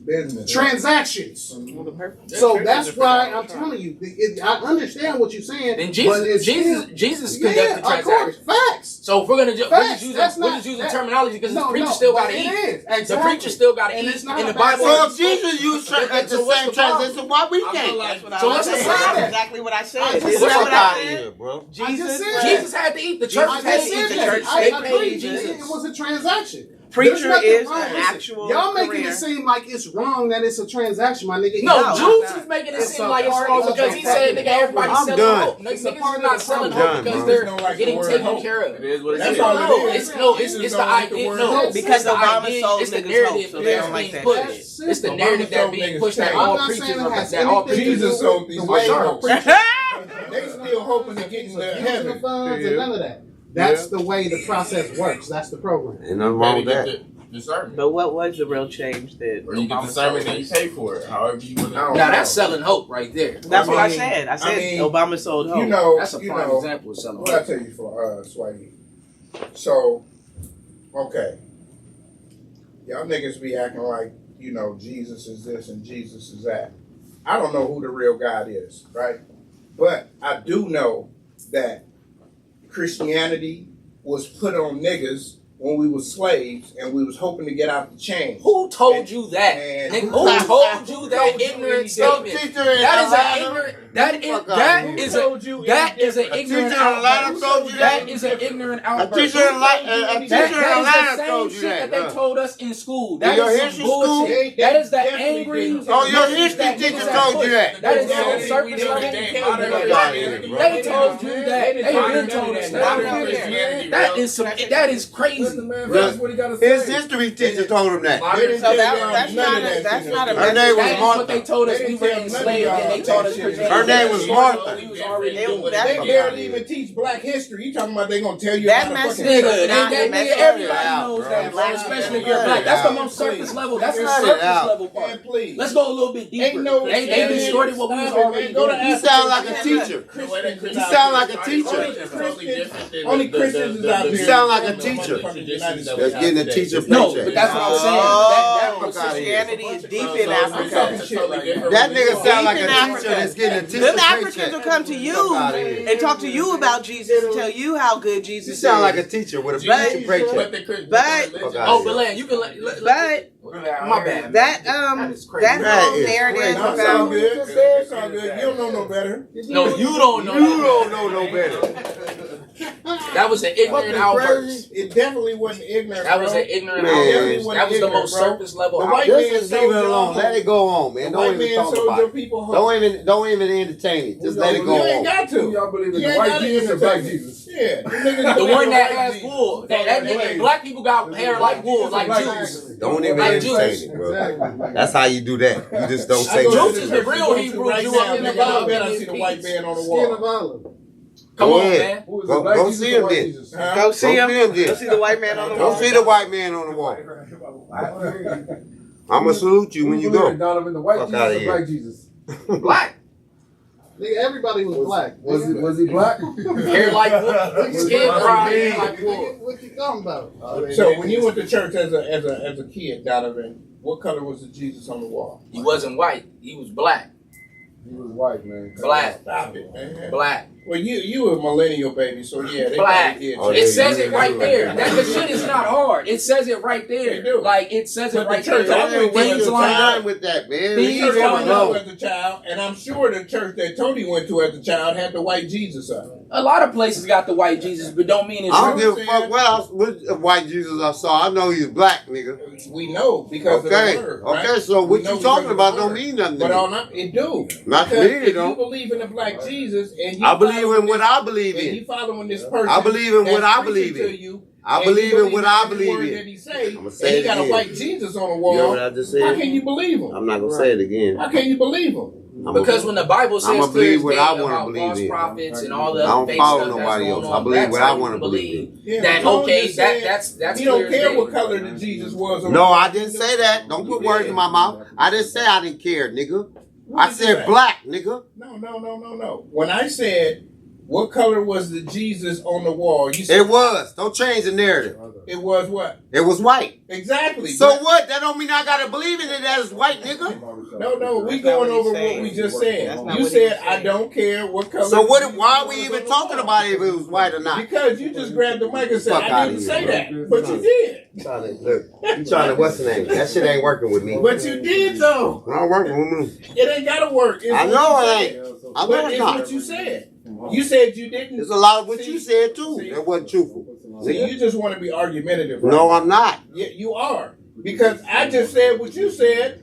business. Transactions. Well, the purpose- So churches that's are for why Donald I'm Trump. telling you. I understand what you're saying. Then but Jesus, it's still- Jesus yeah, conducted of course, transactions. facts. So if we're gonna we're Facts. just That's using not- using that- terminology because the No, preacher no, still but gotta it eat. is. The Exactly. preacher still gotta And eat. it's not In the about- Bible, So if Jesus used So at the what's same the problem? transition, why we can't? That's what I So was let's saying. just say That's exactly what I said. I just Isn't said that Fuck what out I of said? here, bro. Jesus said Jesus had to eat. The church I had just to eat. said The that. church I they agree. paid Jesus. Jesus. It was a transaction. Preacher There's nothing is wrong. an Listen, actual y'all making career. it seem like it's wrong that it's a transaction, my nigga. No, It's Juice not. is making it It's seem a like it's part wrong of because the he said, fucking nigga, everybody's I'm selling done. hope. It's a Niggas part is of not the selling program. hope because I'm they're done. Like getting the word taken hope. care of. It is what it That's is. all it No, is. it's Jesus the don't like idea. word No, hope. Because it's the Obama idea. sold It's the niggas narrative hope, so that they is don't like being that pushed. shit. It's the Obama narrative that sold being niggas pushed that change. all I'm not preachers saying it are has that all anything to preachers do Jesus sold these the way hope. the They still hoping to get into using heaven. funds and none of that. That's the way the process works. That's the program. Ain't nothing wrong with that. Discernment. But what was the real change that When you get Obama discernment, sold? then you pay for it. However you want No. to. Now that's selling hope right there. That's what I mean- said. I said mean, Obama sold hope. You know, That's a you prime know, example of selling what I hope. tell you for Swaggy. So, okay, y'all niggas be acting like Jesus is this and Jesus is that. I don't know who the real God is, right? But I do know that Christianity was put on niggas when we was slaves and we was hoping to get out the chains. Who told you that? And- Nigga, who told you that ignorant Some statement? teacher in That is an Atlanta. ignorant. That is Fuck that outta is here. a that is an A teacher in ignorant Atlanta outburst. told you That that. is an ignorant A outburst. teacher in Atlanta That is the same told you shit that they that. told us in school. In That your is some history bullshit. school? That is the Definitely angry. didn't. Oh, your message history that teacher niggas have told you pushed. that. That is Yeah, on they- surface they- level. they- They told you that. They been told us that. That is some. That is crazy. His history teacher told him that. They didn't So tell that's y'all not none of a that that's shit. not a Her name message. was That is Martha. what they told us. They We didn't were tell none of enslaved y'all and they that taught us shit. Christianity. Her name was Martha. We was already It- doing that's- They it. barely even teach black history. You talking about they gonna tell you That about a message- fucking Nigga, Not nigga, the message. everybody Out, knows bro. that, bro. Especially if you're Cut black. it That's the out. most surface level. That's the Cut it surface out. level part. Man, please. Let's go a little bit deeper. Ain't no- They distorted what we was already Go to doing. You sound like a teacher. You sound like a teacher. Only Christians is out You there. sound like a teacher. That's getting a teacher No, paycheck. but that's what I'm saying. Oh, Fuck outta here. Christianity is deep in Africa. That nigga sound like a Deep in teacher Africa. that's getting a teacher Them paycheck. Africans will come to you Fuck outta here. and talk to you about Jesus and tell you how good You Jesus sound like is. a teacher with a But- teacher paycheck. but- Oh, but Len, you can let my bad. That is crazy. that That whole is narrative crazy. That sound about good. That sound good. You don't know no better. No, you don't know. You don't know no better. That was an ignorant Fucking outburst. crazy. It definitely wasn't ignorant. That was bro. an ignorant Man, outburst. That was the most ignorant, surface level The white outburst. man Just leave it sold alone. y'all Let it go on, man. The Don't white even man talk sold about your it. people hope. Don't even entertain it. Just let it go You ain't on. got Who to. y'all believe in, You the ain't white gotta Jesus or black entertain it. Jesus? Yeah, them niggas The wear one that white has jeans. wool. That nigga, black people got hair like wool, like Jews. Don't even Like entertain Jews. it, bro. That's how you do that. You just don't I say go to Jews the is church the real you go to Hebrew right Jew now, up in the nigga, I Bible. bet I see the white man on the Skin of wall. olive. Come Go on, ahead. man. Who is Go- it, black go Jesus see or him white then. Jesus? Huh? Go see Go him. see him then. Go see the white man on the Go wall. see the white man on the wall. I'm gonna salute you when you go. Donovan, the white Fuck Jesus outta or here. black Jesus? Black. Nigga, everybody was black. Was he black? Hair like wool. Skin fried, hair like wool. Nigga, what you talking about? So when you went to church as a kid, Donovan, what color was the Jesus on the wall? He wasn't white. He was black. He was white, man. Black. Stop it, man. Black. Well, you a millennial baby, so yeah, they Black. probably did. Oh, It yeah, says you it right do. there. That the shit is not hard. It says it right They there. do. Like it says it But the right church there. I went to Things as a lined child- up. with that, man. The These church Leave I him went to alone. as a child, and I'm sure the church that Tony went to as a child had the white Jesus up. A lot of places got the white Jesus, but don't mean it's I don't true. give a fuck what white Jesus I saw. I know he's black, nigga. We know because Okay, of the word, right? okay. So We what know you because talking of the about don't word. mean nothing to But me. all not it do. Not to Because me, it if you don't. believe in the black Jesus and you I believe in following what this- I believe and in. you following this person, I believe in what that's I believe preaching in. to you, I and you believe in what I every believe word in. that he say, I'ma and say he it got a again. white Jesus on the You wall. know what I just How said? can you believe him? I'm not gonna say it again. How can you believe him? Because when the Bible says I'ma clear believe as what day I wanna about believe false in. prophets and all the I other don't fake follow stuff that's nobody going else. on, I believe that's what how I you wanna believe Yeah, That but Tony okay, just said that's he clear don't as care day. what color the Jesus was. on No, the I wall. didn't say that. Don't put You words did. in my mouth. I didn't say I didn't care, nigga. What I did you said say? black, nigga. No. When I said what color was the Jesus on the wall, you said It was. Don't change the narrative. it was what? It was white. Exactly. So But- what? That don't mean I gotta believe in it as white, nigga. No, we That's not going what over he's what saying. we just said. That's not You what he said was I saying. don't care what color. So what? Jesus Why are was we on even the talking wall. about it if it was white or not? Because you just grabbed the mic and said Fuck I outta didn't here, say bro. that, but you did. Look, you trying to what's the name? That shit ain't working with me. But you did though. Not working with me. It ain't gotta work. It's I what know you it said. ain't. I know But it's it's not. what you said. You said you didn't. There's a lot of what you said too that wasn't truthful. See, you just want to be argumentative. Right No, now. I'm not. Yeah, you are. Because I just said what you said,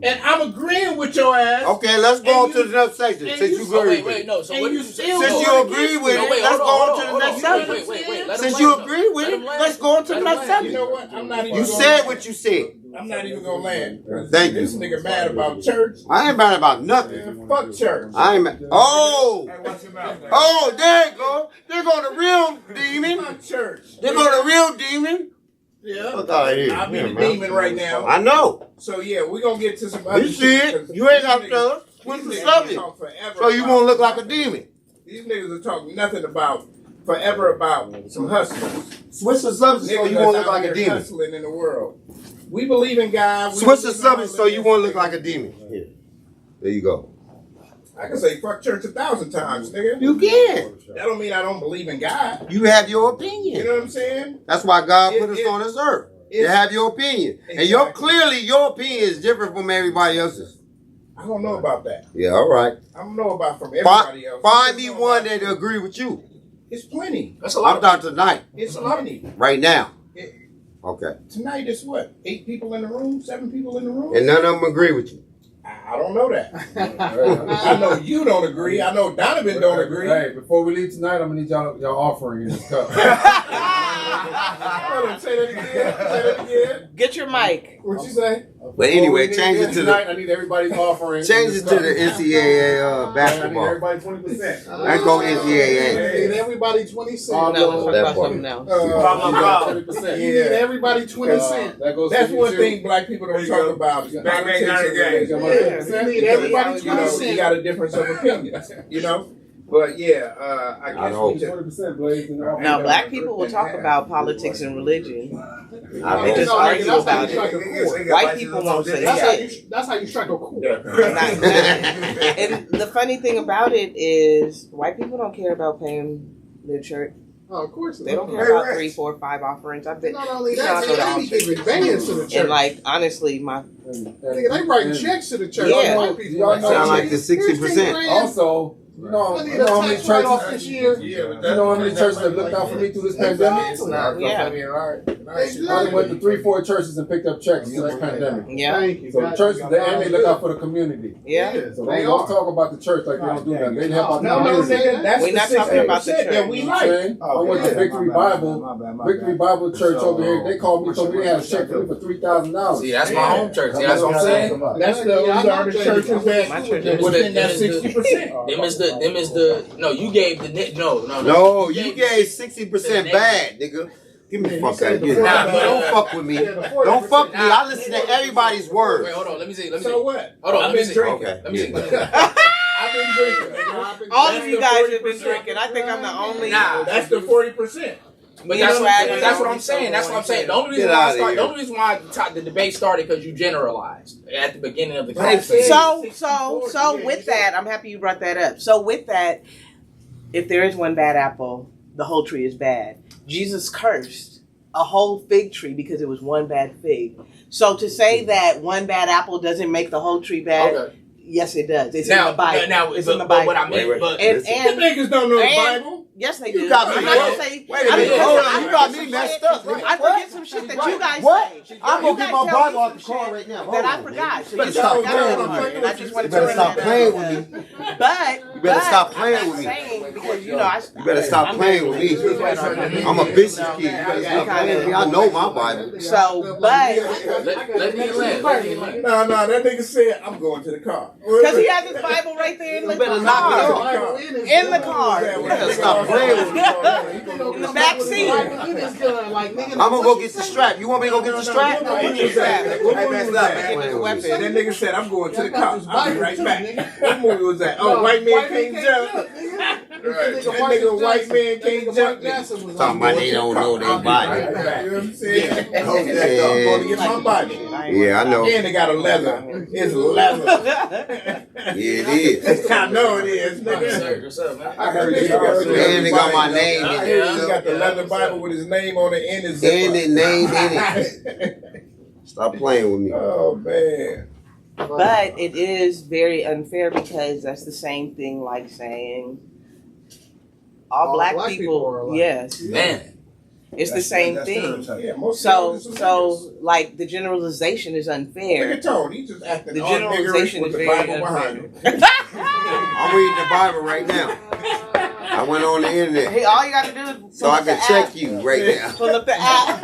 and I'm agreeing with your ass. Okay, let's go And on to you- the next section and since you- you Oh, agree wait, with wait, it. no. So And what you did you say? still Since going you against agree with me. it, wait, let's hold go on, on to the hold on, next hold on. subject. Wait, let him Since land, you though. agree with Let it, him land. let's go on to the Let him next land. You subject. know what? I'm not even You gonna said land. what you said. I'm not even gonna land. Thank you. This nigga mad about church. I ain't mad about nothing. Man, fuck church. I ain't mad. Oh, there you go. There go the real demon. Fuck church. There go the real demon. Yeah. Fuck out of here. I'll be Yeah, the man. demon right now. I know. So yeah, we're gonna get to some other You see shit, it. 'cause You ain't got these to niggas- What's the these niggas subject? talk forever So you about- won't look like a demon. These niggas are talking nothing about forever about some hustlers. Switch the subject so Niggas you that's won't look out like a here demon. hustling in the world. We believe in God. we Switch the believe in all subject so that you won't shit. look like a demon. Here. There you go. I can say fuck church 1,000 times, nigga. You can. That don't mean I don't believe in God. You have your You opinion. know what I'm saying? That's why God put us It- on this earth. You it's- have your opinion. And your Exactly. clearly your opinion is different from everybody else's. I don't know about that. Yeah, all right. I don't know about from everybody else. Find me one that agree with you. It's plenty. That's a lot I'm of talking tonight. It's plenty. Right now. It- Okay. Tonight is what? 8 people in the room? 7 people in the room? And none of them agree with you. I don't know that. I know you don't agree. I know Donovan don't agree. Hey, before we leave tonight, I'm gonna need y'all offering in this cup. Hold on, say that again. Say that again. Get your mic. What you say? But anyway, Before we change leave it to tonight, the I need everybody's offering. in change this it to cup. the NCAA I need basketball. everybody 20%. Let's go NCAA. Need everybody 20 cents. Oh, No, let's talk that about part. something else. You got 20%. You need everybody 20 cents. That goes That's to you one too. thing black people don't talk about. is Back politics down and again. religion. You got Yeah, you need everybody You 20 know, cents. you got a difference of opinions, you know? But yeah, I guess know. we just 20%, Blaze. Now, black people will talk about politics and religion. I They know. just No, argue that's how about you strike it. a chord. White people won't say that. That's how you strike a chord. And the funny thing about it is, white people don't care about paying their church. Oh, of course. They don't care about 3, 4, 5 offerings. I bet. Not only You know, that, I go to they be giving bands to the church. And like, honestly, my Nigga, they writing checks to the church. Yeah. White people. Y'all know- Sound like the 60%. Also, You know I need how a many tax write-off churches? this year. Yeah, but You know how many churches have looked out for me through this pandemic? Yeah. I done went to 3-4 churches and picked up checks through this pandemic. Yeah. Thank you. So the churches, they look out for the community. Yeah. So They don't are. talk about the church like they don't do that. They help out the No, community. nigga, that's We're the not talking about the 60% that church. we You know what I'm like. saying? I went to Victory Bible Church over here. They called me, told me they had a check for me for $3,000. See, that's my home church. See, that's what I'm saying. That's those are the churches My that church that is within that them is 60%. Them is the no. You gave the no. No, you gave 60% bad, nigga. Give me the fuck out of here. Nah, but- Don't fuck with me. Don't fuck with me. I listen to everybody's words. Wait, hold on. Let me see. So what? Hold on. I've Let me been see. drinking. Okay. Let me see. I've been drinking. All That's of you the guys have been 40%. drinking. I think I'm the only. Nah, That's the 40%. But Me and Swagger that's what don't I'm saying. That's what I'm saying. The only Get reason why outta here. the only reason why the debate started because you generalized at the beginning of the Right. conversation. So with that, I'm happy you brought that up. So with that, if there is one bad apple, the whole tree is bad. Jesus cursed a whole fig tree because it was one bad fig. So to say that one bad apple doesn't make the whole tree bad, Okay. yes, it does. It's Now, in the Bible. now, it's but, in the but Bible. what I mean, Wait, but And, Them and niggas don't know the and- Bible. yes, they You do. got me, I'm not gonna bro. say. Wait a I minute. mean, Hold listen, on. I'm You got gonna me say messed it. up. I forget some shit that you guys What? say. I'm You gonna get guys my tell Bible me out the some car shit right now. that Hold I on, forgot. man. So You better you stop got playing it with on me. and I just want You to better throw stop that playing out with there. me. But You better stop playing I'm with not me. saying because you know You better stop playing with me. I'm a business kid. You better stop playing with me. I know my Bible. So, but let me land. No, that nigga said, I'm going to the car. because he has his Bible right there in the better knock it car. off. In the car. You better stop playing with me. In the back seat. I'm gonna go get the strap. You want me to go get the strap? What movie was that? What movie was that? Get the weapon. That nigga said, I'm going to the car. I'll be right back. What movie was that? Oh, White Man Can't Jump. That nigga White Man Can't Jump. Talking about they don't know their Bible. You know what I'm saying? I'm going to get my Bible. Yeah, I know. And they got a leather. It's leather. Yeah, it is. I know it is, nigga. What's up, man? I heard you And they got my name in I it. heard you got the leather Bible with his name on it and his And zipper. the name in it. Stop playing with me. Oh man. But it is very unfair because that's the same thing like saying all black people are like- yes. Man, It's the same thing. Yeah, most So of them is some niggas. like the generalization is Look unfair. at Tony. He just acting The all niggerish generalization with is the very Bible behind unfair. him. I'm reading the Bible right now. I went on the internet Hey, all you gotta do is so I can check you right now. Pull up the app.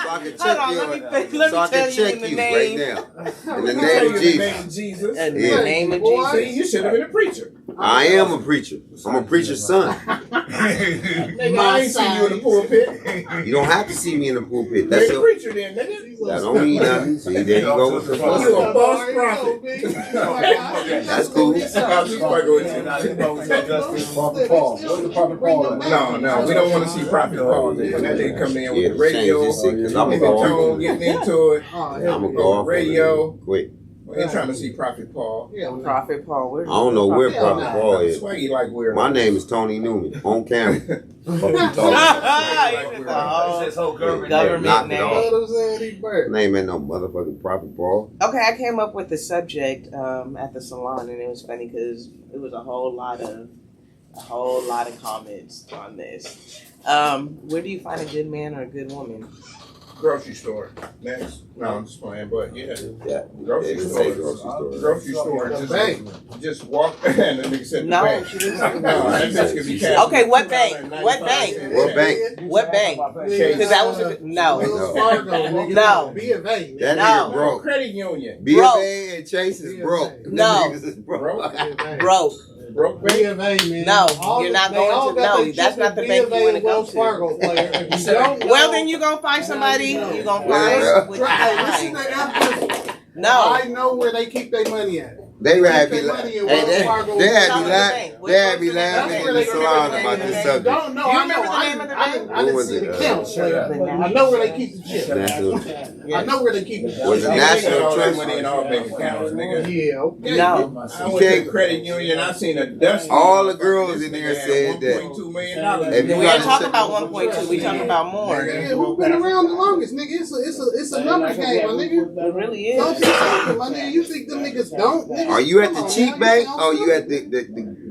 So I can Hold check on, you. let me So I tell can you check in the you name. right now. In the Tell name you of the Jesus. name of Jesus. In Yeah. the name of Boy. Jesus. See, you should have been a preacher. I am a preacher. I'm a preacher's son. Nigga, I ain't seen you in the pulpit. You don't have to see me in the pulpit. You're That's a your, preacher then, nigga. that don't mean nothing. See, there you go with the You fuss. a false prophet. That's cool. I'm just fucking with you. Prophet Paul. Where's the Prophet Paul at? No, we don't want to see Prophet Paul. That nigga come in Yeah, with the radio, change this shit, 'cause I'm and gonna the go tone off. getting into it. I'm gonna go off Radio. quick. We ain't trying to see Prophet Paul. Prophet Paul. Where's I don't know where Prophet Paul That's is. why you like weird. My name is Tony Newman on camera. Fuck you talking about? Government Knock it name. off. Name ain't no motherfucking Prophet Paul. Okay, I came up with the subject at the salon, and it was funny because it was a whole lot of comments on this. Where do you find a good man or a good woman? Grocery store. Next. No, I'm just playing, but yeah. Yeah. Grocery They store. say grocery store. Grocery store. The bank. Just walk. And the nigga said the No, bank. she didn't No, say that bitch could be cash. Okay, what bank? What bank? What bank? What bank? Because that was no. Wells Fargo, nigga. No. B of A, nigga. That No. nigga broke. Credit union. B Broke. of A and Chase is broke. Them No. niggas is broke. Broke. B of A. Broke. Broke B bank. of A, man. No, All you're not they going all to- got no, their that's chips not the with bank B of you A wanna and go Wells to. Fargo player. If you don't Well, know- then you gonna find somebody. You gonna Yeah. find. What you Hey, listen find. to that. No. I know where they keep their money at. They had Keep me their laughing. money in Hey, Wells Fargo. they had Tell me me the laughing. name. They had me What's the laughing name? in the That's where salon they about keep this their subject. Don't know. You I remember know. the name of the I bank? didn't was see it? the accounts. National- I know where they keep the chips. National. I know where they keep the chips. Was it Nigga, National all that Trust? money in all bank accounts, nigga. Yeah, okay. No. I went to the credit union. I seen a dust. All the girls in there said that. $1.2 million. If you We got ain't to talking check- about 1.2. We talking about more. Yeah, who been around the longest, nigga? It's a numbers game, my nigga. It really Don't is. be talking, my nigga. You think them niggas don't? Niggas, Are you at come the on, cheap man. bank You or think you I'm at the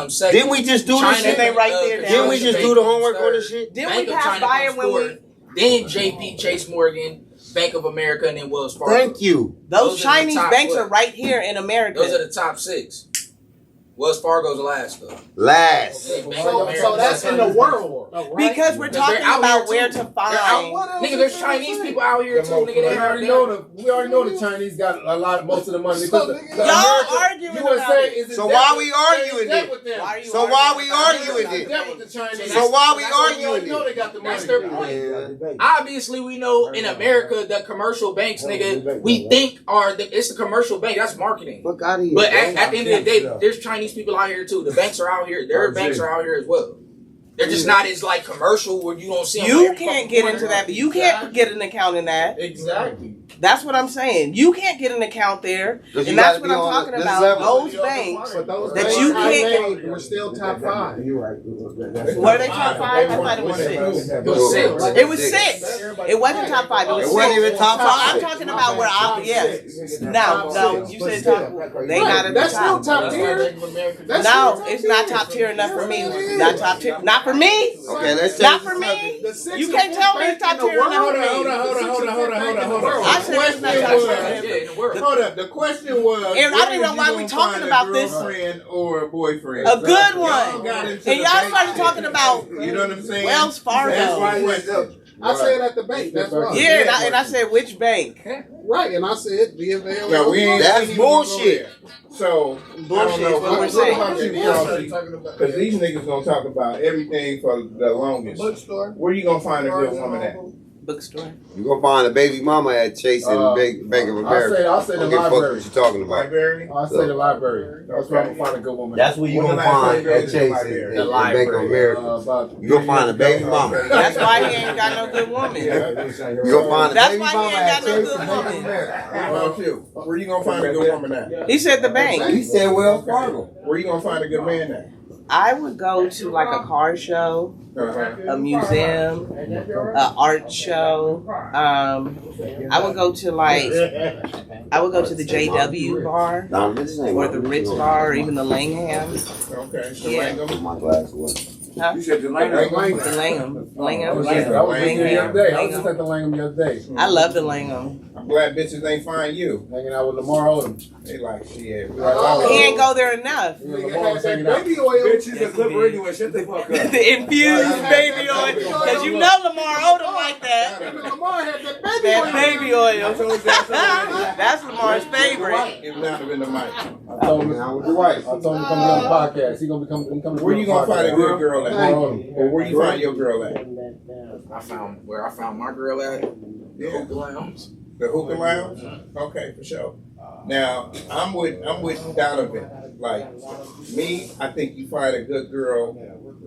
comes second. Didn't we just do China, this shit? They right there now. Didn't we just do the homework on this shit? Didn't Bank we of pass China by comes it when we? fourth. Then JP Chase Morgan, Bank of America, and then Wells Fargo. Thank you. Those Those are the Chinese top banks what? are right here in America. Those are the top 6. Wells Fargo's last though. Last. Yeah, Bank of So America. that's in the world, right? Because we're Because they're talking out about here, where too. to They're find. out- Nigga, there's Chinese people out here too. Nigga, they We already know the Chinese got most of the money. Because Y'all arguing about USA it. is in So debt why with- we arguing they're in it? debt with them. Why are you So why we about arguing They're in it? debt with the Chinese. So why we That's what We arguing know it? they got the money. That's their point. Yeah. Obviously, we know in America the commercial banks, nigga, we think it's the commercial bank. That's marketing. Fuck out of here. But at the end of the day, there's Chinese people out here too. The banks are out here. Their banks are out here as well. They're just not as like commercial where you don't see them. You every can't fucking get corner. into that. But you can't get an account in that. Exactly. That's what I'm saying. You can't get an account there, Because you and that's gotta what be I'm on talking this about. level. Those banks. But those That banks you I can't- named were still top 5. Were they top 5? I thought it was 6. It was 6. It was 6. It wasn't top 5. It was It 6. wasn't even top So I'm 5. talking about where I No, you said top. They not at the That's still top. top tier. That's No, still it's not top tier enough for me. Not top tier. Not for me. Okay, let's Not change for the me. subject. The sixth You and can't tell fifth me it's bank top in tier the enough world. for me. I said it's not top tier. Yeah, in the world. Hold up. The question was, And I don't even know why when we you talking gonna about find this. a girlfriend or a boyfriend. A good Y'all one. got into And the y'all bank started shit. talking about You know what I'm saying? Wells Fargo. That's why he went up. I said at the bank. That's right. Yeah, and I said which bank? Right, and I said be available. No, we ain't. That's we ain't even gonna go bullshit. there. So Bullshit I don't know is what we're saying. Because these niggas gonna talk about everything for the longest. Bookstore. Where you gonna find a good woman at? Bookstore. You gonna find a baby mama at Chase and Bank of America. I'll say the Don't give a fuck library. what you talking about. Library? I'll say the library. That's where I'm gonna find a good woman. That's where you When gonna the last find time you at go to Chase the and library? Bank of America. About You gonna find a baby mama. That's why he ain't got no good woman. You gonna find a That's baby why he mama ain't at got no Chase good and Bank of woman. America. What about you? Where you gonna find a good woman at? He said the bank. He said Wells Fargo. Where you gonna find a good man at? I would go to like a car show, Uh-huh. a museum, an art show. I would go to the JW bar Nah, this ain't or the Ritz bar or even the Langham. Okay. So Yeah. Langham? My glass was. Huh? You said the The Langham. I was there the other day. I was just at the Langham the other day. I love the Langham. I'm glad bitches ain't find you. Hanging out with Lamar Odom. They like shit. He ain't go there enough. Lamar was hanging out. Baby oil. Shut the fuck up. The infused baby oil. Because you know Lamar Odom like that. Lamar had that baby That oil. baby oil. That's Lamar's favorite. It's not in the mic. I told him I told him to come on the podcast. He gonna be coming. Where you gonna find a good girl at? Lamar Odom. Or where you find your girl at? I found my girl at the Hookah Lounge. The hookah lounge? Okay, for sure. Now I'm with Donovan. Like me, I think you find a good girl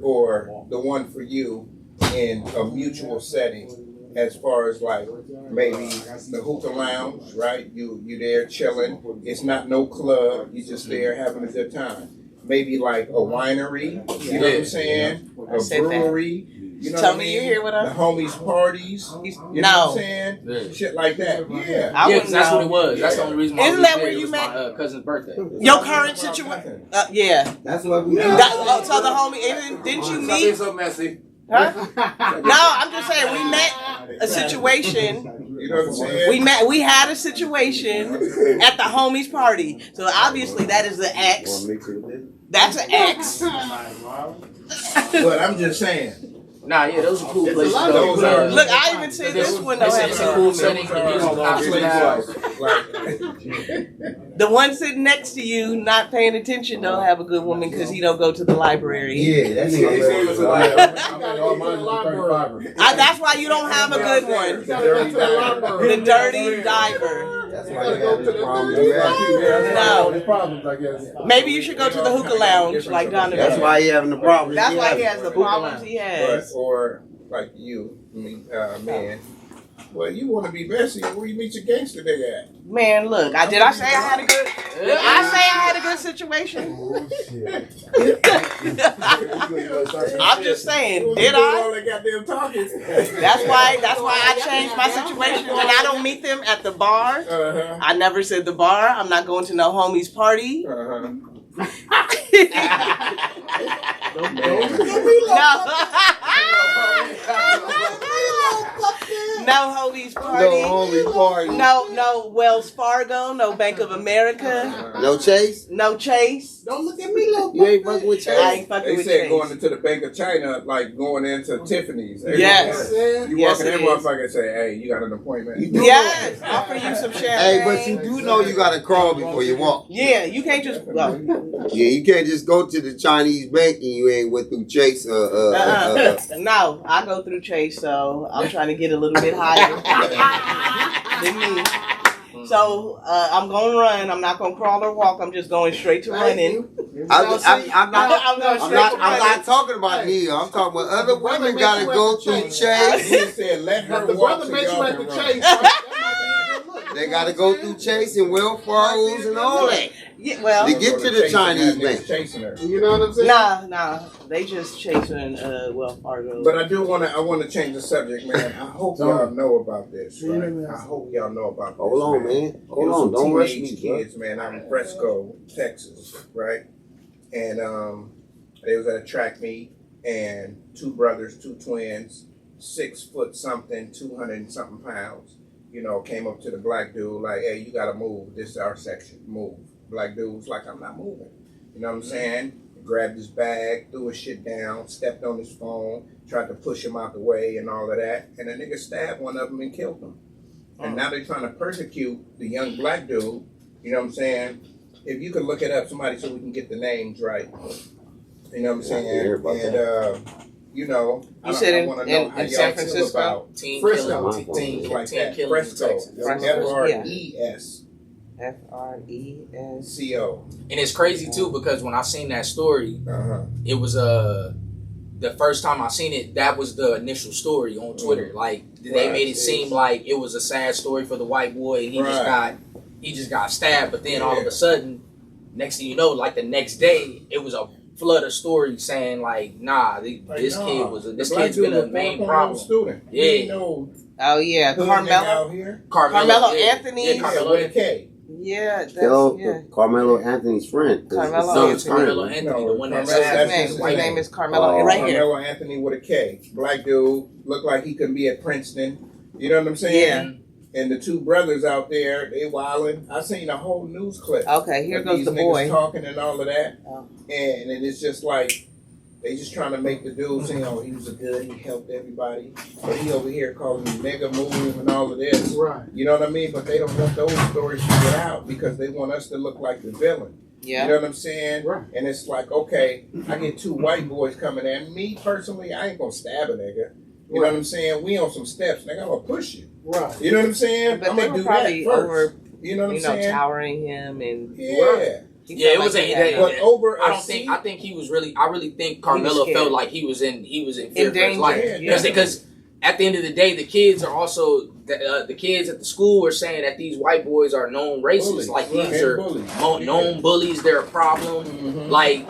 or the one for you in a mutual setting. As far as like maybe the hookah lounge, right? You there chilling. It's not no club. You just there having a good time. Maybe like a winery. You know what I'm saying? I A said that. brewery. You know Tell what I me mean? you here with The us? homies parties. You know what I'm saying? Yeah. Shit like that. Yeah. I Yeah, wouldn't that's know. what it was. That's the only reason why Isn't we was that there. where It you was met? my cousin's birthday. Your current situation? Yeah. That's what we So the homie, didn't you meet? so messy. Huh? No, I'm just saying we met a situation. You know what I'm saying? We had a situation at the homies party. So obviously that is the ex. That's an ex. But I'm just saying. Nah, yeah, those are cool places. lot of though. those are- Look, I even said this one though. It's a cool setting. The music's not too loud. Like, The one sitting next to you, not paying attention, don't have a good woman because he don't go to the library. Yeah, that's That's why you don't have a good one. The dirty diver. That's why you got this problem you have. No. There's problems, I guess. Maybe you should go to the hookah lounge like Donovan. That's why you having the problem. That's you why he having. has the problems he but, has. or like you, man. Well, you want to be messy. Where you meet your gangster nigga at? Man, look, did I say I had a good? Did I say I had a good situation? I'm just saying, did I? All that goddamn talking. That's why I changed my situation. When I don't meet them at the bar, Uh-huh. I never said the bar. I'm not going to no homie's party. Uh-huh. No Hobies party. No homie party. No Wells Fargo. No Bank of America. No Chase. No Chase. Don't look at me, little You ain't fucking with Chase. I ain't fucking They with said Chase. going into the Bank of China like going into Tiffany's. Yes. You Yes, walk in it that is. motherfucker and say, "Hey, you got an appointment." Yes. Offer you some champagne. Hey, but you do know you gotta crawl before you walk. Yeah, you can't just. Well, Yeah, you can't just go to the Chinese bank and you ain't went through Chase. no, I go through Chase, so I'm trying to get a little bit higher than me. So I'm gonna run. I'm not gonna crawl or walk. I'm just going straight to running. I'm not I'm not talking about me. I'm talking about other women gotta go through He Chase. said, "Let her The walk brother so met y'all you at can the run." Chase. Right? That might be a good look. They gotta go through Chase and Wells Fargo's and all that. Yeah, well, To get to the Chinese bank. Chasing her. You know what I'm saying? nah. They just chasing Wells Fargo. But I want to change the subject, man. I hope y'all know about this, right? I hope y'all know about this. Hold on, man. Hold on. Don't rush me, bro. Kids, man. I'm in Fresco, Texas, right? And they was at a track meet, and two brothers, two twins, 6 foot something, 200 and something pounds, you know, came up to the black dude like, "Hey, you gotta move. This is our section. Move." Black dude was like, "I'm not moving." You know what I'm saying? Grabbed his bag, threw his shit down, stepped on his phone, tried to push him out the way and all of that. And the nigga stabbed one of them and killed him. And now they're trying to persecute the young black dude. You know what I'm saying? If you could look it up, somebody, so we can get the names right. You know what I'm saying? And, you know, You said in- wanna know how in y'all San feel Francisco? about Teen Fresco, killing. things like Teen that. killing in Fresco, Texas. Fres. FRES. CO. And it's crazy too because when I seen that story, Uh-huh. it was the first time I seen it. That was the initial story on Twitter. Like they Right. made it seem like it was a sad story for the white boy. And he just got stabbed. But then all of a sudden, next thing you know, like the next day, it was a flood of stories saying like, "Nah, this kid's been a main problem." Student. Yeah. You know, Oh yeah, hood nigga Carmelo. out here. Carmelo yeah. Anthony. Yeah, Yeah, Carmelo with a Anthony. K. Yeah, that's Yo, Carmelo Anthony's friend. Carmelo No, Anthony. it's Carmelo Current. Anthony, the one that Carmelo, stabbed that's His his name. name. His name is Carmelo. Oh. Right here. Carmelo Anthony with a K. Black dude, looked like he could be at Princeton. You know what I'm saying? Yeah. And the two brothers out there, they wilding. I seen a whole news clip. Okay, here of goes these the niggas boy. talking and all of that. Oh. And it's just like, they just trying to make the dude say, "Oh, he was a good, he helped everybody." But he over here calling me mega move and all of this. Right. You know what I mean? But they don't want those stories to get out because they want us to look like the villain. Yeah. You know what I'm saying? Right. And it's like, okay, I get two white boys coming at me personally. I ain't gonna stab a nigga. You know what I'm saying? We on some steps, nigga. I'm gonna push you. Right. You know what I'm saying? But I'm they gonna were do probably that first. over, You know what I'm saying? towering him and Yeah. he Yeah, felt it was like he a- had they- no- But over I a don't think. I think he was really. I really think Carmelo scared. felt like he was in fear In for his danger, life yeah. because at the end of the day, the kids are also the kids at the school are saying that these white boys are known racists. Bullies, Like right. these are Bullies. known bullies. They're a problem. Mhm. Like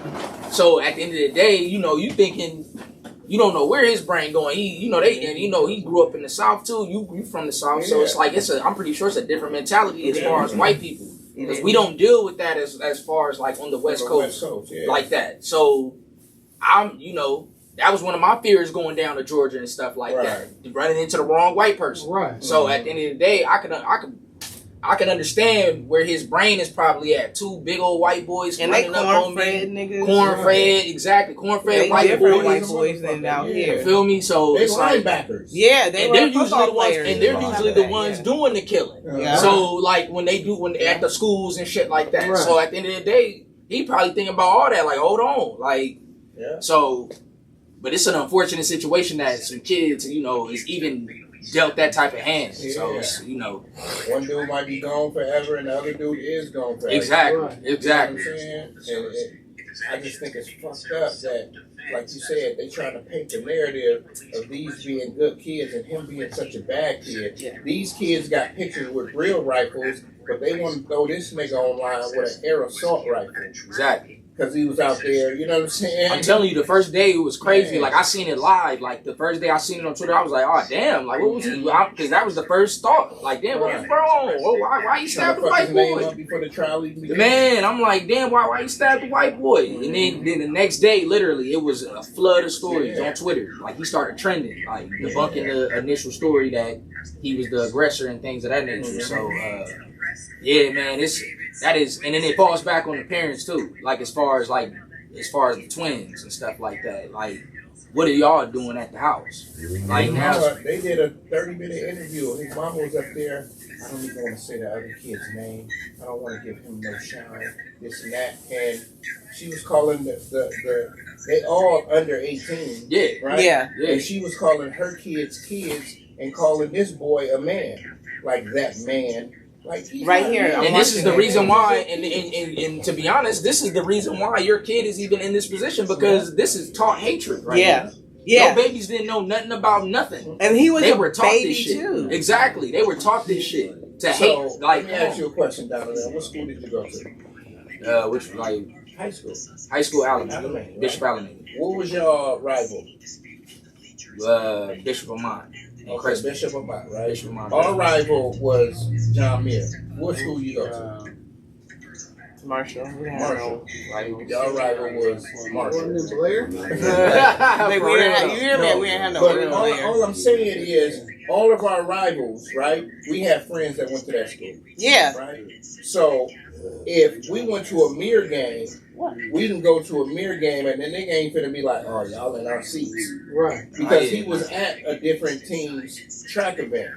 so, at the end of the day, you know, you thinking. You don't know where his brain going. He grew up in the South too. You from the South, so it's like I'm pretty sure it's a different mentality as far as white people. Because we don't deal with that as far as like on the West Coast yeah. like that. So that was one of my fears going down to Georgia and stuff like that, running into the wrong white person. Right. So at the end of the day, I can understand where his brain is probably at. Two big old white boys and they running up on corn-fed me. niggas. Corn-fed, exactly. Corn-fed They white different boys. white boys than out You here. feel me? So They it's like, linebackers. Yeah, they and were they're usually football the ones, players and they're and all usually that, the ones yeah. doing the killing. Yeah. So like when at the schools and shit like that. Right. So at the end of the day, he probably thinking about all that. Like, hold on, like, Yeah. so. But it's an unfortunate situation that some kids, is even dealt that type of hand. So it's, One dude might be gone forever, and the other dude is gone forever. exactly, Right. exactly. You know what I'm saying? And I just think it's fucked up that, like you said, they trying to paint the narrative of these being good kids and him being such a bad kid. Yeah. These kids got pictures with real rifles, but they want to throw this nigga online with an air assault rifle. Exactly. because he was out there. You know what I'm saying? I'm telling you, the first day it was crazy. Man. Like I seen it live. Like the first day I seen it on Twitter, I was like, oh damn! Like what was he? Because that was the first thought. Like damn, what was wrong? Why you stabbed the white boy? Before the trial even began. Man, I'm like, damn, why you stabbed the white boy? And then the next day, literally, it was a flood of stories on Twitter. Like he started trending, like debunking the initial story that he was the aggressor and things of that nature. So yeah, man, that is, and then it falls back on the parents too. Like as far as the twins and stuff like that. Like, what are y'all doing at the house? Like now, They did a 30-minute interview. His mom was up there. I don't even want to say the other kid's name. I don't want to give him no shine, this and that. And she was calling they all under 18. Yeah. Right? Yeah. And she was calling her kids and calling this boy a man. Like that man. Like he's Right not a here, man. And this is the And- reason why, and to be honest, this is the reason why your kid is even in this position, because this is taught hatred right Yeah. now. Yeah. Your babies didn't know nothing about nothing. And he was They a were taught baby this shit. too. Exactly. They were taught this shit. To hate. So, Like, let me ask you a question, Donovan. What school did you go to? which, like, High school. high school Alameda. Alameda, Bishop Alameda. What was your rival? Bishop Amon. Okay, Bishop Amon, right? Bishop Amon. Our rival was John Muir. What school you go to? Marshall. Marshall. Our rival was Marshall. Wasn't it Blair? Like, we didn't have, you hear me? We didn't have no But real all, there. all I'm saying is, all of our rivals, right? We have friends that went to that school, Yeah. right? So, if we went to a Muir game, we didn't go to a Muir game, and then they ain't finna be like, oh, y'all in our seats. Right. Because he was at a different team's track event.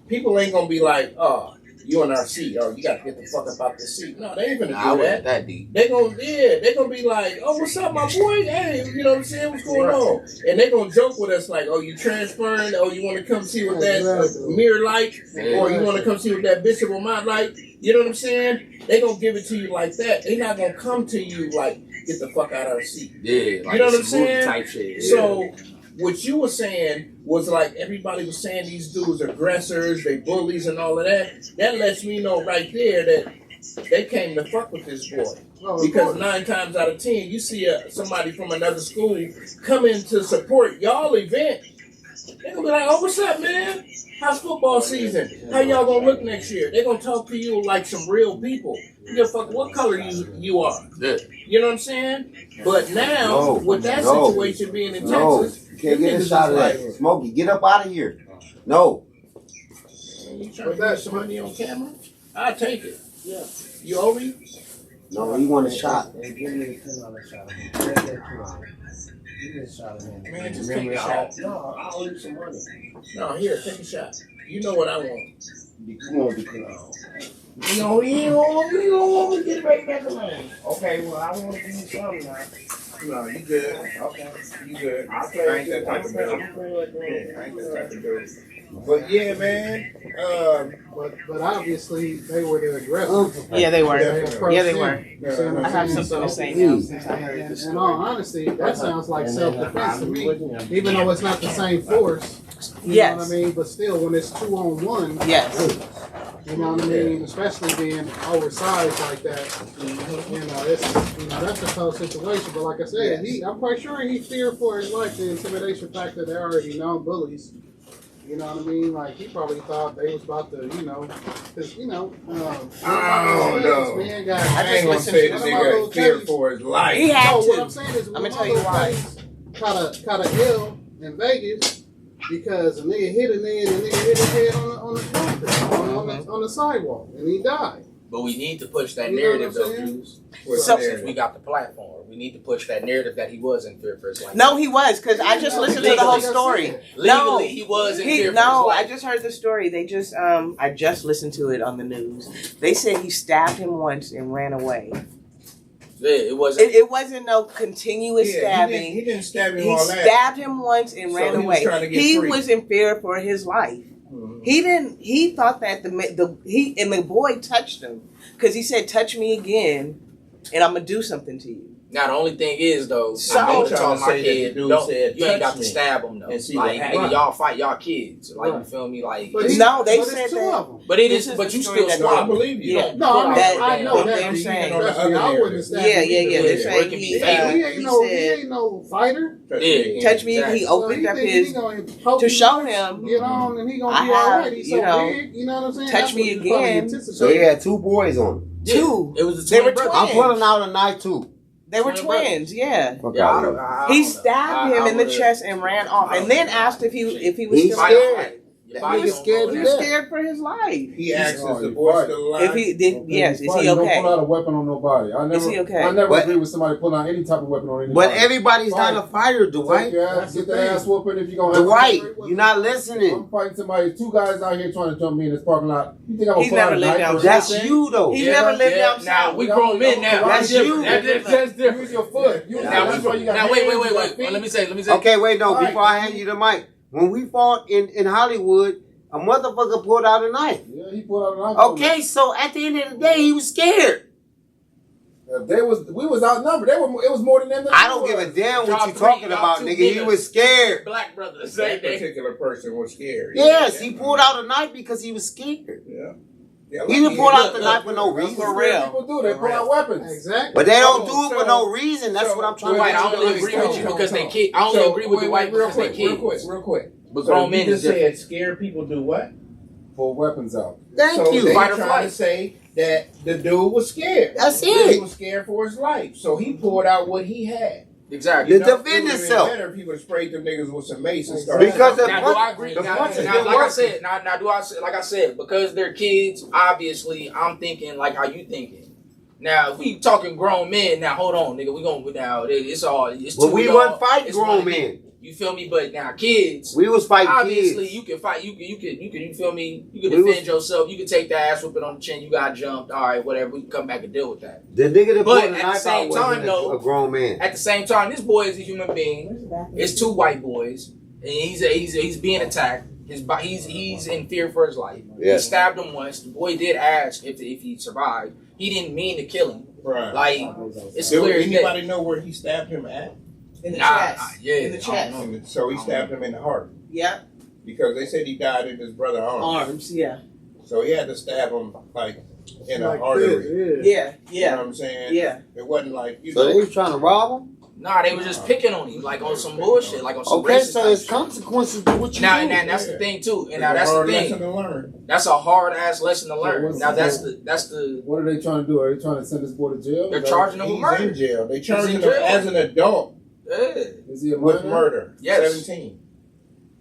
People ain't gonna be like, oh, you in our seat. Oh, you gotta get the fuck up out this seat. No, they ain't finna I do wasn't that. that deep. They gonna be like, oh, what's up, my boy? Hey, you know what I'm saying? What's going on? And they gonna joke with us like, oh, you transferring? Oh, you want to come see what that mirror like? Or you want to come see what that Bishop Amon like? You know what I'm saying? They gonna give it to you like that. They not gonna come to you like, get the fuck out of our seat. Yeah, like You know what I'm some movie saying? type shit. Yeah. So what you were saying was like everybody was saying these dudes are aggressors, they bullies and all of that. That lets me know right there that they came to fuck with this boy. Oh, Because 9 times out of 10, you see somebody from another school come in to support y'all event. They're gonna be like, oh, what's up, man? How's football season? How y'all gonna look next year? They're gonna talk to you like some real people. You give a fuck what color you are. Yeah. You know what I'm saying? But now, with that situation being in Texas, you can't get a shot of that. Smokey, get up out of here. No. You trying to get some money on camera? I'll take it. Yeah. You owe me? No, he want a shot. Man, just take a shot. No, I owe you some money. No, here, take a shot. You know what I want. You want to be clown. You know, you don't want me to get right back alone. Okay, well, I want to give you something now. No, you good. Okay, you good. I ain't that type of dude. I ain't that type of dude. But yeah, man. But obviously they were the aggressors. Yeah, they were. Yeah, Yeah, they were. You see what I I'm have saying? something to So, say now since I heard this in all story. honesty, that sounds like self-defense to me. Even though it's not the same force. You know Yes. what I mean? But still, when it's 2-on-1, Yes. you know what I mean? Especially being oversized like that, you know, that's a tough situation. But like I said, I'm quite sure he feared for his life, the intimidation factor. They already know bullies. You know what I mean? Like he probably thought they was about to, because no. man got. I ain't gonna say the nigga feared for his life. He had No, to. what I'm saying is, I'ma tell you why. Caught a L in Vegas because a nigga hit a nigga and the nigga hit his head on the concrete, on the sidewalk, and he died. But we need to push that You know narrative, what I'm though, saying? dudes. So- Since we got the platform, we need to push that narrative that he was in fear for his life. No, he was, because I just listened to the whole story. No, Legally, he was in fear for his no, life. I just heard the story. They just, I just listened to it on the news. They said he stabbed him once and ran away. Yeah, it wasn't. It wasn't no continuous Yeah, stabbing. he didn't stab him He all that. stabbed him once and So ran he was away. trying to get He free. was in fear for his life. Mhm. He thought that the boy touched him because he said, touch me again and I'm going to do something to you. Now the only thing is though, So- I I'm never trying told to my say that kid, the dude don't, said, you ain't "Touch got to me," stab them though. and see what Like happens. nigga, y'all fight y'all kids. Like you Right. feel me? Like, But No, they but said it's two that- of them. but it This is. is But the you story still that- No, I strong. believe you. Yeah. Don't No, put I know, out that- I know that- that. they're but saying- even on the trust me, other I wouldn't narrative. have stabbed Yeah, him yeah, either. yeah. They're Yeah, saying it can be he, fatal. He ain't he no, he said, ain't no fighter. Touch Yeah. me. touch me. Exactly. He So opened he up think his. he gonna poke to him, show him, get on, and he gonna I be all have, right. He's you so know, big, you know what I'm saying? touch That's me what he probably again. anticipated. So he had 2 boys on him. Yeah, Two. It was the They twin were brothers. I'm twins. pulling out a knife too. They were Twin brothers. twins. Yeah. Fuck Yeah, I out don't, here. I He don't know. stabbed him in the would've- chest and ran off, and then asked if he was He's still scared. alive. Your That body nigga's don't scared go to He in. was death. scared for his life. He asked, Oh, "Is the you boy fight. still alive?" If he did, Okay, yes, is fine, he you Don't okay? pull out a weapon on nobody. I never, Is he okay? I never But- agree with somebody pulling out any type of weapon on anybody. But everybody's not a fighter, Take Dwight. your ass, That's get the that thing. ass whooping if you're gonna have Dwight, to. you're not I'm listening. fighting somebody. 2 guys out here trying to jump me in this parking lot. You think I'm gonna He's pull out never a lived knife down or south. That's something? you though. He's never lived down Now south. we grown men now. That's different. you. That's different. Use your foot. Use Now, that's why you got now wait. hands, you got Well, feet. let me say. Okay, wait, no. Right. Before I hand you the mic, when we fought in Hollywood, a motherfucker pulled out a knife. Yeah, he pulled out a knife. on Okay, so at the end of the day, he was scared. me. We was outnumbered. It was more than them. I don't give a damn what you talking about, nigga. He was scared. Black brothers. That particular person was scared. Yes, he pulled out a knife because he was scared. Yeah. Yeah, He didn't pull out the look, knife for no That's reason. what For scared real. people do. They pull out weapons. Exactly. But they don't So- do it for no reason. That's what I'm trying Dwight, to I get only you agree to with you understand. because they kid. I only agree with Dwight real because they quick, kids. real quick. But So grown you men just is different. said scared people do what? Pull weapons out. Thank So you. they Fight or trying flight. to say that the dude was scared. That's He it. was scared for his life, so he pulled out what he had. Exactly. To You know, defend it would've been himself. better if he would have sprayed them niggas with some mace and started. Because the Now, do I agree? the Now, punches now, didn't like I work. said, now do I say, like I said, because they're kids. Obviously, I'm thinking like how you thinking. Now, if we talking grown men, now hold on, nigga. We gonna now. It's all. It's But two we of weren't y'all, fighting it's grown one of men. you. You feel me? But now, kids. We was fighting Obviously, kids. you can fight. You can. You feel me? You can We defend yourself. You can take the ass whooping on the chin. You got jumped. All right, whatever. We can come back and deal with that. The nigga that But pulled the at the knife same out time, wasn't though- a grown man. At the same time, this boy is a human being. It's 2 white boys, and he's being attacked. He's in fear for his life. Yeah. He stabbed him once. The boy did ask if he survived. He didn't mean to kill him. Right. Like it's Do clear as day. anybody know where he stabbed him at? In the Nah, chest. yeah, In the I chest. don't know. And so he stabbed him in the heart Yep. because they said he died in his brother's arms. Arms. Yeah. So he had to stab him like in Like an artery. this, Yeah. You know Yeah. what I'm saying? Yeah. It wasn't like So they was trying to rob him? Nah, they were just picking on him, like on some bullshit, like on some Okay, racist so type there's shit. consequences to what you Now, do. and that's the thing too, and now It's a that's the hard thing. lesson to learn. That's a hard ass lesson to learn. what's Now the- that's the What are they trying to do? Are they trying to send this boy to jail? they're Is that- charging him with He's murder. in jail. They charging in him jail. as an adult Yeah. Is he a with minor? murder. Yes. 17.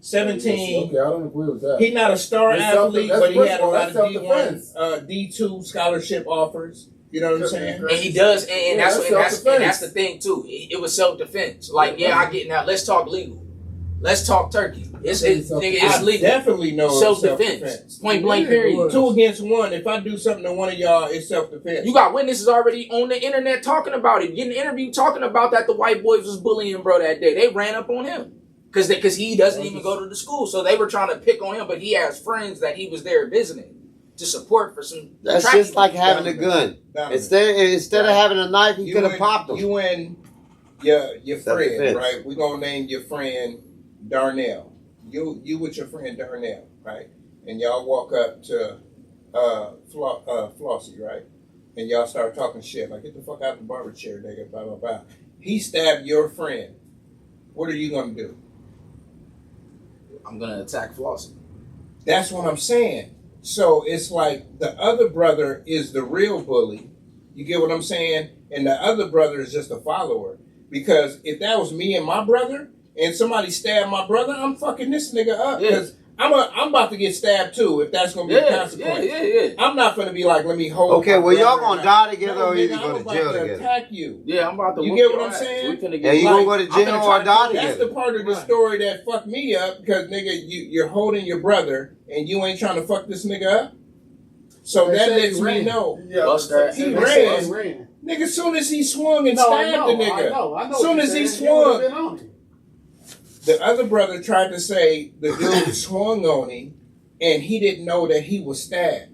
17. Okay, I don't agree with that. He's not a star That's self- athlete, that's but he had a principle. lot That's of self-defense. D2 scholarship offers. You know what I'm saying? And he does, and Yeah, that's that's what, and self-defense. that's the thing too. It was self defense. Like, yeah, I get now. Let's talk legal. Let's talk Turkey. It's nigga, it's I legal. definitely know it's Self-defense. Point blank. Yeah, Period. it was. 2 against 1. If I do something to one of y'all, it's self-defense. You got witnesses already on the internet talking about it. Getting an interview talking about that the white boys was bullying bro that day. They ran up on him because he doesn't even go to the school. So they were trying to pick on him, but he has friends that he was there visiting to support for some. That's tracking. just like having a gun. Donovan, Instead of having a knife, he could have popped him. You and your friend, Self-defense. right? We're gonna name your friend Darnell. You with your friend Darnell, right? And y'all walk up to Flossie, right? And y'all start talking shit like, get the fuck out of the barber chair, nigga, blah blah blah. He stabbed your friend. What are you gonna do? I'm gonna attack Flossie. That's what I'm saying. So it's like the other brother is the real bully. You get what I'm saying? And the other brother is just a follower. Because if that was me and my brother, and somebody stabbed my brother, I'm fucking this nigga up. Yeah. Because I'm about to get stabbed too, if that's gonna be a consequence. Yeah. I'm not gonna be like, let me hold. Okay, my well, y'all brother gonna and die together or nigga, either I'm go to about jail to together. attack you. Yeah, I'm about to. You whoop get your what I'm ass. saying? We finna Yeah, get you like, gonna go to I'm jail finna or try to die do That's together. the part of the Right. story that fucked me up because nigga, you're holding your brother and you ain't trying to fuck this nigga up. So They that said lets he me ran. know. Yeah, Buster. He they ran. said he ran. Nigga, soon as he swung and No, I stabbed know, the nigga. I know Soon what as you're he saying. You would've swung, been on him. the other brother tried to say the dude swung on him and he didn't know that he was stabbed.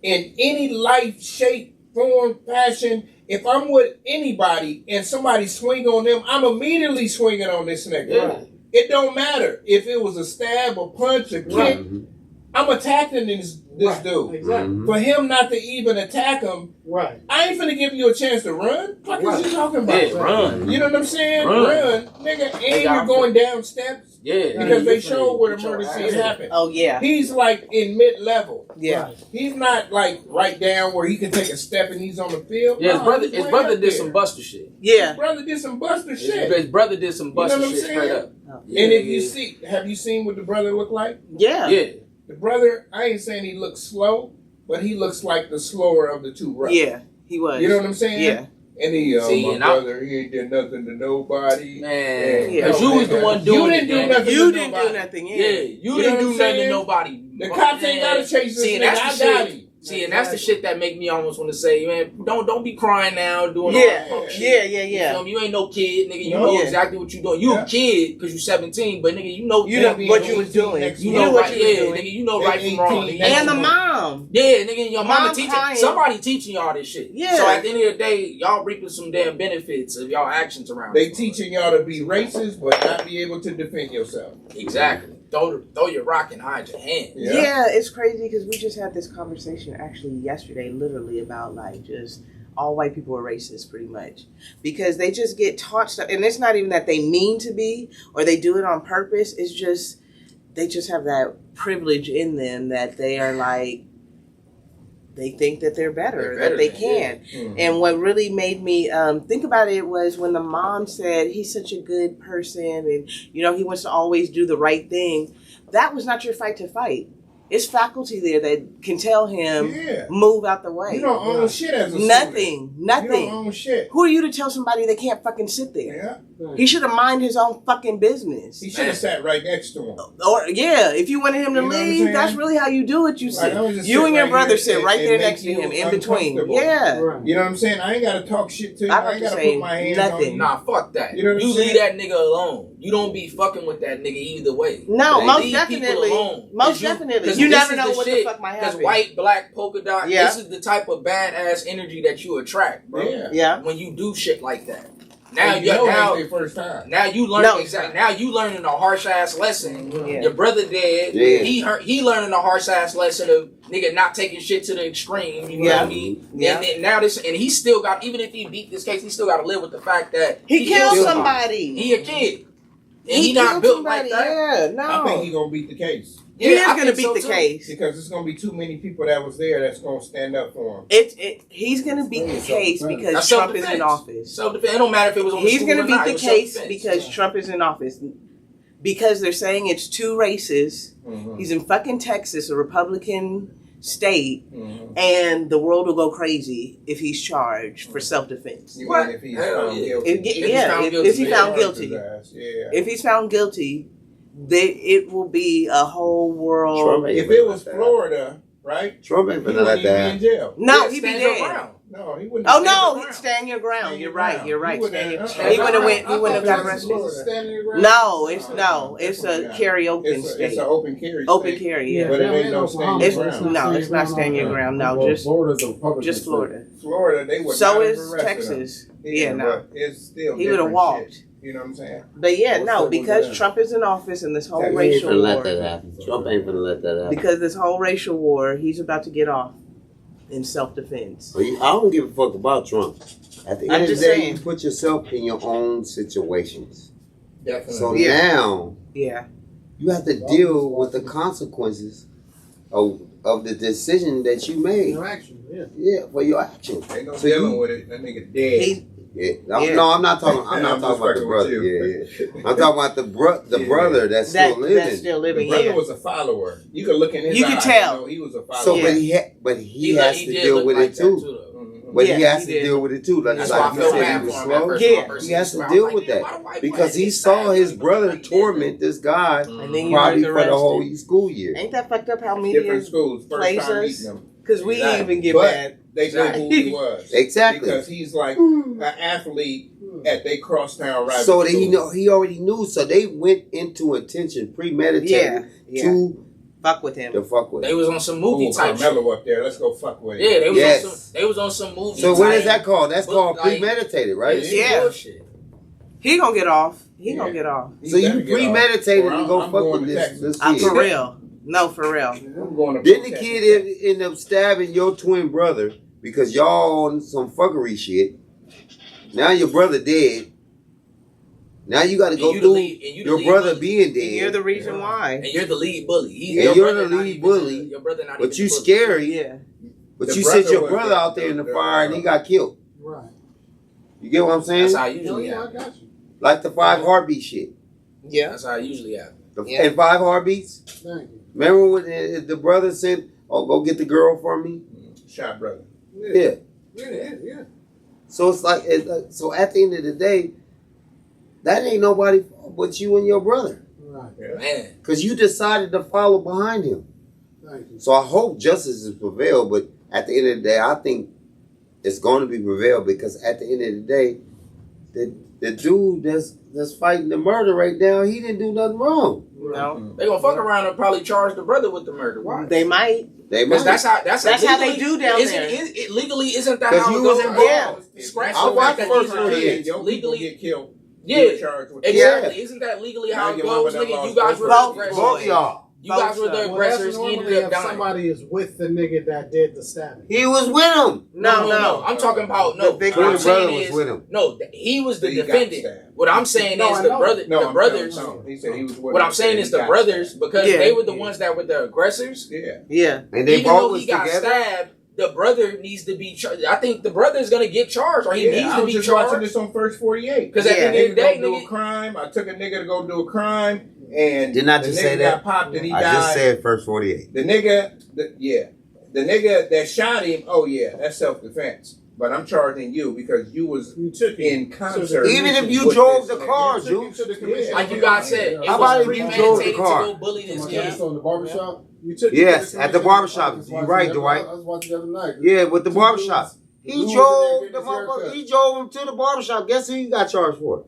In any life, shape, form, fashion, if I'm with anybody and somebody swing on them, I'm immediately swinging on this nigga. Yeah. It don't matter if it was a stab, a punch, a kick. Right. I'm attacking this dude. Exactly. For him not to even attack him, Right. I ain't finna give you a chance to run. What is you talking about? Yeah, run. You know what I'm saying? Run. Nigga, and Nigga, you're going down steps Yeah. because they You showed where the get your murder ass. scene happened. Oh yeah, He's like in mid-level. yeah. He's not like right down where he can take a step and he's on the field. Yeah, No, he's his way brother up did there. some buster shit. Yeah. His brother did some buster shit. His brother did some buster You know what I'm shit straight saying? up. Oh. Yeah, And if you yeah. see, have you seen what the brother look like? Yeah. Yeah. The brother, I ain't saying he looks slow, but he looks like the slower of the two brothers. Yeah, he was. You know what I'm saying? Yeah. And he, See, my and I- brother, he ain't did nothing to nobody. Man, Yeah. because you was the one doing You it. didn't do man. nothing You to didn't nobody. do nothing. Yeah, Yeah. you You know didn't what do I'm nothing to saying? nobody. The cops ain't Man. gotta chase this See, and nigga. that's I the got shit. him. See, and that's the shit that make me almost want to say, man, don't be crying now, doing all Yeah. that punk shit. Yeah. You Yeah. feel me? You ain't no kid, nigga. You No. know Yeah. exactly what you doing. You Yeah. a kid because you 17, but nigga, you know You know They what be you was 18 doing. next You You month. know knew what right, you was yeah, doing. nigga. You know They right from wrong. 18 nigga. next And the month. mom. Yeah, nigga, your mama Mom teaching. crying. Somebody teaching y'all this shit. Yeah. So at the end of the day, y'all reaping some damn benefits of y'all actions around. They this teaching y'all to be racist, but not be able to defend yourself. motherfucker. Exactly. Throw your rock and hide your hand. Yeah, it's crazy because we just had this conversation actually yesterday, literally about like just all white people are racist, pretty much, because they just get taught stuff, and it's not even that they mean to be or they do it on purpose. It's just they just have that privilege in them that they are like they think that they're better, They're that they better, can. Mhm. And what really made me think about it was when the mom said he's such a good person and he wants to always do the right thing. That was not your fight to fight. It's faculty there that can tell him Yeah. move out the way. You don't own shit as a student. Nothing. You Nothing. don't own shit. Who are you to tell somebody they can't fucking sit there? Yeah. He should have mind his own fucking business. He should have sat right next to him. Or yeah, if you wanted him to You know what I'm leave, saying? that's really how you do it. You Like, sit. I would just You sit and your right brother here sit and- right and there make next to you him, in between. uncomfortable. Yeah. Right. You know what I'm saying? I ain't gotta talk shit to you. I'm I about ain't to gotta say put my hands nothing. on you. Nah, fuck that. You know what I'm leave saying? that nigga alone. You don't be fucking with that nigga either way. No, Like, most leave definitely. people alone. Most 'Cause definitely. 'cause You this never is know what the shit. fuck might Because happen. white, black, polka dot, Yeah. this is the type of badass energy that you attract, bro. Yeah. Yeah. When you do shit like that. Now And you know now it ain't their first time. now you learn No. exactly. Now you learning a harsh ass lesson. Yeah. Your brother dead. Yeah. He learning a harsh ass lesson of nigga not taking shit to the extreme. You know Yeah. what I mean? Yeah. And then now this, and he still got, even if he beat this case, he still got to live with the fact that He killed killed somebody. He a kid. And he, not killed built somebody. like that. Yeah, no. I think he gonna beat the case He is I going to think beat so, the too. case. because it's gonna be too many people that was there that's gonna stand up for him. He's going to beat the It's case self-defense. because That's Trump is self-defense. in office. Self-defense. It don't matter if it was on the He's school going to or beat not, it the was case self-defense. because Trump is in office. Because they're saying it's two races. Mhm. He's in fucking Texas, a Republican state, Mhm. and the world will go crazy if he's charged for self-defense. You What? mean if he's Hell found yeah. guilty? If he's found guilty. Yeah. If he's found guilty, it will be a whole world. Trump ain't If it was Florida, right? Trump ain't He gonna let wouldn't even that be in happen. jail. No, Yeah, he'd be stand your dead. ground. No, he wouldn't. Oh stand no, his ground. stand your ground. Stand You're your right. ground. You're right. He wouldn't- Stand your, uh-uh. he wouldn't went. He I wouldn't have got thought arrested. Texas was standing your ground. No, it's a carry open It's state. an open carry. Open state. carry. Yeah, Yeah. But it that ain't ain't no Oklahoma. stand It's your ground. no, it's not stand your ground. No, Well, just Florida's a Republican just state. Florida. Florida, they would So not have is arrested Texas. him. Yeah, no. But it's still He would have different walked. shit. You know what I'm saying? But yeah, What no, state was because it in? Trump is in office and this whole He ain't He ain't racial gonna let war. that happen. Trump ain't gonna let that happen. Because this whole racial war, he's about to get off in self-defense. I don't give a fuck about Trump. At the I'm end of the just day, saying. you put yourself in your own situations. Definitely. So Yeah. now Yeah. you have to deal with the consequences of the decision that you made. Your action, yeah. Yeah, for your action. Ain't no So dealing you- with it. That nigga dead. He, Yeah. Yeah. No, I'm not talking. I'm not I'm talking just about the fucking brother. with you. Yeah. I'm talking about the Yeah. brother that's still living. that's still The living. brother Yeah. was a follower. You could look in his You eyes. could tell. You know he was a follower. So, Yeah. but he has to deal with it too. Mhm. But he Yeah, has he to did. deal with it too. Like, That's like why I you feel said, bad he was for him at slow. first. Yeah. My person He has to was deal like, with nigga, that why the white because boy he get saw stabbed? his brother Like, torment this guy And then you probably heard for the whole arrested. school year. Ain't that fucked up how media Different schools. First plays time us? meeting him. Because we Exactly. even get But mad. They know who he was. Exactly. Because he's like an athlete at they crosstown rival. So that school. he already knew. So they went into intention, premeditated Yeah. Yeah. to Fuck with him. to fuck with. They was on some movie Ooh, type shit. Carmelo up there. Let's go fuck with Yeah, him. they was Yes. on some. They was on some movie. So what is type that called? That's book, called like, premeditated, right? it's Yeah. bullshit. He gonna get off. He Yeah. gonna get off. He So you better get off. premeditated Or to I'm go fuck going with to this Texas. I'm kid. for real. No, for real. I'm going to Didn't the protest kid end up stabbing your twin brother because y'all on some fuckery shit? Now your brother dead. Now you got to And go you the through lead- and you the your lead brother bully. being And you're dead. the reason why. And you're the lead bully. He's, And your you're brother the not lead even bully, your brother not But even you the bully. scary. Yeah. But The you brother sent your was brother the- out there in the the- fire and he got killed. Right. You get what I'm saying? That's how I Oh, usually yeah, I happen. got you. Like the 5 heartbeat shit. Yeah. That's how I usually happen. Yeah. And 5 heartbeats. Thank you. Remember when the brother said, "Oh, go get the girl for me." Shot brother. Yeah. Yeah. So it's like, so at the end of the day, that ain't nobody but you and your brother, Right. Yeah. Man, because you decided to follow behind him. Thank you. So I hope justice is prevailed, but at the end of the day, I think it's going to be prevailed because at the end of the day, the dude that's fighting the murder right now, he didn't do nothing wrong. No. they gonna fuck around and probably charge the brother with the murder. Why? They might. They Because might. that's how they do down isn't, there. It legally isn't that 'Cause how you it was goes? involved. Scratch I the watched fact the that first these are 48. kids. Your people Legally, get killed. yeah, You're charged with exactly. Yeah. Isn't that legally Now how it your mama goes? done Nigga, you lost guys were the both- aggressors. Both y'all. You guys were the Well, Well, aggressors. that's He normally ended up if dying. somebody is with the nigga that did the stabbing. He was with him. No. I'm talking about The What victim's I'm brother saying was is, with him. no, he was the He got defendant. stabbed. What I'm saying No, is I the know. brother, No, the I'm brothers. telling you. He said he was with What him. I'm saying He is the got brothers stabbed. because Yeah. they were the ones that were the aggressors. Yeah. Yeah. And they Even both though was he got together. stabbed, the brother needs to be charged. I think the brother's gonna get charged, or he needs I to was be just watching charged. this on First 48. Because at the Yeah. end of Nigga the day, go do a nigga, crime. I took a nigga to go do a crime, and Didn't I the just nigga say that? got popped and he I died. just said first 48. The nigga, the nigga that shot him. Oh yeah, that's self-defense. But I'm charging you because you was You took it. in concert. Even if you with drove this the nigga. car, You took Juice. him to the commission. like you guys said, it How was about if you drove the premeditated to car? go bully this Somebody kid. else on the barbershop? You took Yes, it. at the barbershop. I was You're watching right, that- Dwight. I was watching the other night. Yeah, with the Two barbershop. dudes- He dudes drove in the there getting his motherfucker. haircut. He drove him to the barbershop. Guess who you got charged for?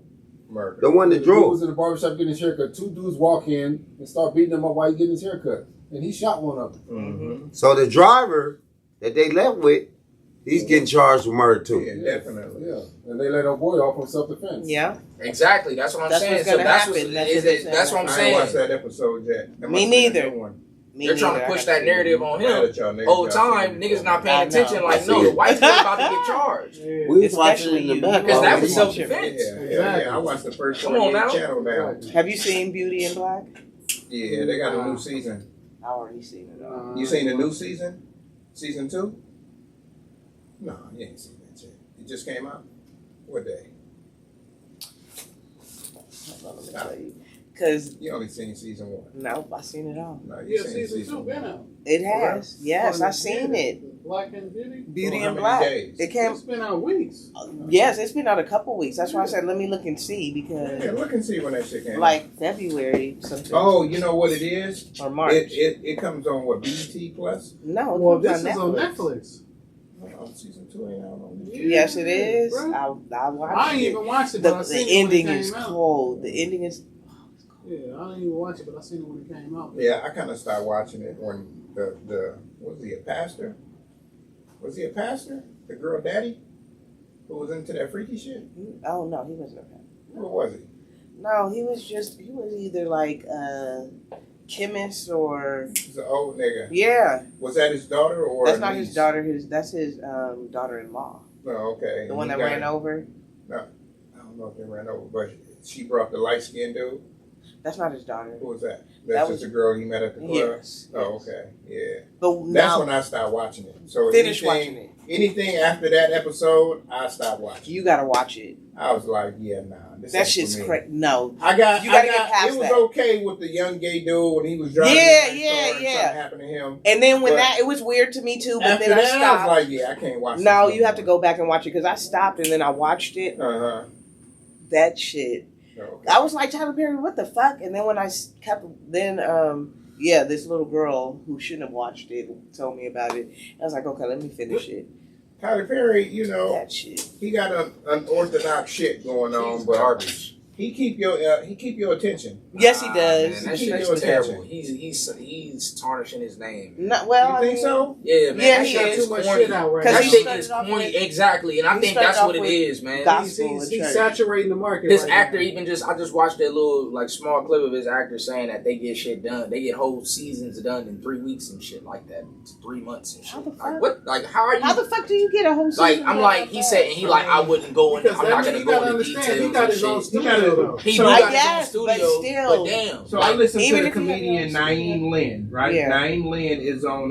Murder. The one that The dude drove. was in the barbershop getting his haircut. 2 dudes walk in and start beating him up while he getting his haircut. And he shot one of them. Mm-hmm. So the driver that they left with, he's getting charged with murder too. Yeah, definitely. Yeah. And they let our boy off on self-defense. Yeah. Exactly, that's what I'm That's saying. what's So gonna that's happen. what That's is what it. they're That's what I'm I ain't saying. watched that episode yet. That Me must be a neither. new one. Me They're trying neither. to I push gotta that narrative on Mad him. at y'all niggas. Whole Y'all time, seen niggas it. not paying I know. attention. Like, I no, see the it. white boy about to get charged. We was watching Especially it in the you. back. Because that already. was self-defense. Yeah. I watched the first Come on 48 now. channel now. Have you seen Beauty in Black? Yeah, they got a new season. I already seen it. You seen the new season? Season 2? No, you ain't seen that shit. It just came out? What day? Let me tell you. Because, You only seen season 1. nope, I seen it all. No, you Yeah, seen season 2 been out. It has. Yes, I seen it. Black and Beauty. Beauty how in many Black. days? It came. It's been out weeks. Yes, it's been out a couple weeks. That's why I said let me look and see Yeah, because look and see when that shit came out. like February something. Oh, you know what it is? Or March. It comes on what, BET Plus? No, it Well, comes this is on Netflix. Oh, season 2 ain't out on Netflix. Yes, it is. Bro. I watched I ain't it. even watched it, but I The seen it ending when it is came out. cold. The ending is. Yeah, I didn't even watch it, but I seen it when it came out. Yeah, I kind of started watching it when was he a pastor? Was he a pastor? The girl daddy? Who was into that freaky shit? Oh no, he wasn't okay. Who was he? No, he was either like a chemist or He's an old nigga. yeah. Was that his daughter or That's a not niece? his daughter. That's his daughter-in-law. No, okay. The one He that got- ran over. I don't know if they ran over, but she brought the light skinned dude. That's not his daughter. Who was that? That That's was- just a girl he met at the club. Yes. Oh, okay. Yeah. But That's now when I started watching it. So finish anything, watching it. anything after that episode, I stopped watching. You gotta watch it. I was like, yeah, nah. This That ain't shit's for me. crazy. No. I got. You gotta I get past It was that. okay with the young gay dude when he was driving. Yeah, in the yeah, store and yeah. Something happened to him. And then when But it was weird to me too. But After then I that, I stopped. was like, yeah, I can't watch. No, you have to go back and watch it because I stopped and then I watched it. Uh huh. That shit. Okay. I was like, Tyler Perry, what the fuck? And then when I kept, this little girl who shouldn't have watched it told me about it. I was like, okay, let me finish it. Tyler Perry, you know, That shit. he got an unorthodox shit going on, but Garbage. he keep your attention. Yes, he Man, does. that Keep shit's your terrible. attention. He's tarnishing his name. No, well, You I think mean, so? Yeah, man. Yeah, that he shit is. is Too much corny. shit out right Because That now. he shit started is off corny. with- Exactly, and I he think started that's off what it with is, man. gospel. He's church. saturating the market. His right actor now. even I just watched that little like small clip of his actor saying that they get shit done. They get whole seasons done in 3 weeks and shit like that. It's 3 months and shit. How the fuck? Like what? Like how are you? How the fuck do you get a whole season? like I'm done like he that? said, and he like I wouldn't go in. Because I'm that not nigga gonna you go gotta into understand, details. he got and his own shit. studio though. He So- do I got guess, his own but studio, still. but damn. So I listened Even to the if he had comedian no Naeem Lynn, right? Yeah. Naeem Lynn is on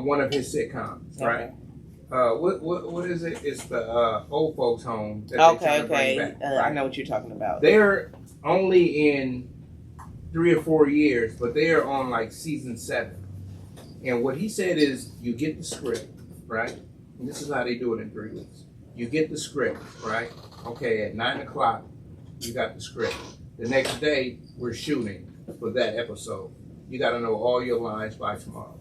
one of his sitcoms, right? What is it? It's the old folks home. That they Okay, trying to bring okay. back, I right? know what you're talking about. They're only in 3 or 4 years, but they are on like season 7. And what he said is, you get the script, right? And this is how they do it in 3 weeks. You get the script, right? Okay, at 9 o'clock, you got the script. The next day, we're shooting for that episode. You got to know all your lines by tomorrow,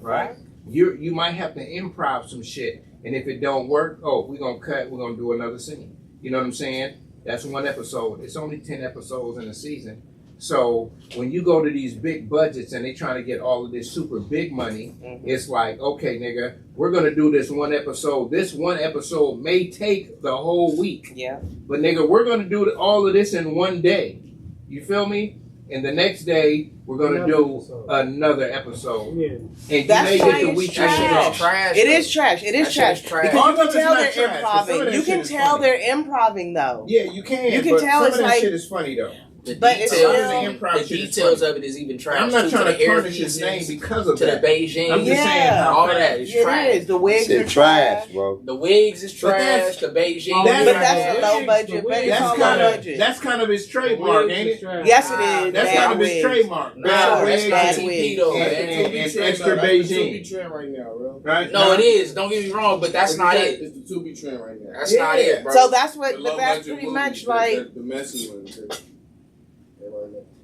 right? You might have to improv some shit, and if it don't work, we're gonna cut. We're gonna do another scene. You know what I'm saying? That's 1 episode. It's only 10 episodes in a season. So when you go to these big budgets and they trying to get all of this super big money, it's like, okay, nigga, we're gonna do this 1 episode. This 1 episode may take the whole week. Yeah. But nigga, we're gonna do all of this in 1 day. You feel me? And the next day we're gonna do another episode. Yeah. And you That's may why get the it's weekend trash. off. Trash. It is trash. It is That trash. shit is trash. Because All you can of it's tell not they're trash, 'cause some of improving. that You shit can is tell funny. they're improving though. Yeah, you can. You can but tell some it's of that like- shit is funny though. The But it's details, still- the improv the shit is details funny. of it is even trash. I'm not too, trying to the tarnish his earpieces, name because of to the that. Beijing. I'm just saying Yeah. how all of that is trash. It is. The wigs are Shit trash, bro. The wigs is But that's- trash. The Beijing. That's- is But trash. that's a low budget. But it's That's all kind low of budget. his trademark, ain't it? Yes, it is. That's Bad kind of his wigs. trademark. Nah, Bad Sure, wigs that's bad TP wigs. though, and, man. and extra Beijing, trend right now, bro. right? No, it is. Don't get me wrong, but that's not it. It's the 2B trend right now. That's not it, bro. So that's what. The But low that's budget pretty movies, much like. the messy ones.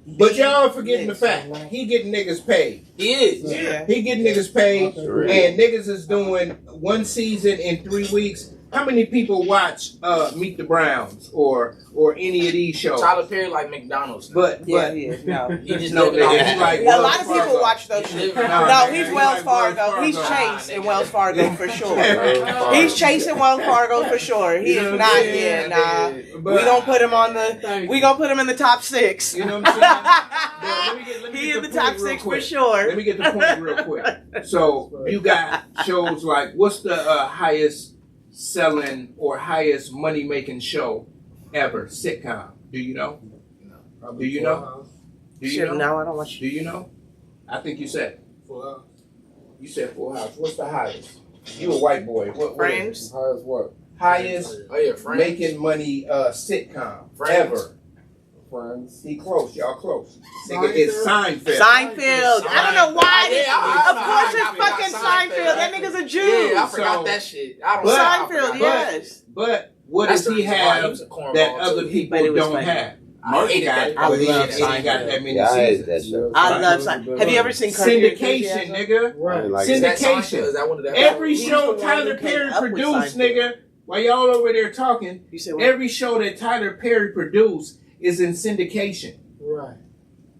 But y'all forgetting the fact he getting niggas paid. He is. Yeah. He getting niggas paid, Sure. and niggas is doing 1 season in 3 weeks. How many people watch Meet the Browns or any of these shows? Tyler Perry like McDonald's. But Yeah, he is. No. he just no, living off nigga, he like A Wells lot of people Fargo. watch those He shows. live- No, nigga, he's he Wells like Fargo. He's Fargo. Chase in Wells Fargo for sure. Fargo. He's chasing Wells Fargo for sure. He You know is what not I'm here. saying? Nah. But- We gonna put him on the. We gonna put him in the top 6. You know what I'm saying? Let me He get in the point top real 6 for quick. sure. Let me get the point real quick. So you got shows like, what's the highest selling or highest money making show ever? Sitcom. Do you know? Do you know? Do you Shit, know? no, I don't watch. Do you know? I think you said. Full House. You said Full House. What's the highest? You a white boy. What Friends. High as what? highest Oh yeah, Friends. making money sitcom Friends. ever? Friends. He close. Y'all close. Nigga, it's Seinfeld. Seinfeld. I don't know why. Yeah, Of course, it's I fucking forgot Seinfeld. That nigga's a Jew. Yeah, I So- forgot that shit. I don't But- I Seinfeld, forgot that. yes. But what That's does the he reason why he have was a cornball, that too. other people But it was don't funny. have? I Murphy hated got that. it, but he love ain't got Seinfeld. that many Yeah, I hated seasons. that show. I love Seinfeld. Have you ever seen Curb Your Syndication, Enthusiasm? nigga. Right. Like Is that Syndication. Seinfeld? Is that one of the Every He's show the one Tyler who came Perry up with produced, Seinfeld. nigga, while y'all over there talking, You said what? every show that Tyler Perry produced is in syndication. Right.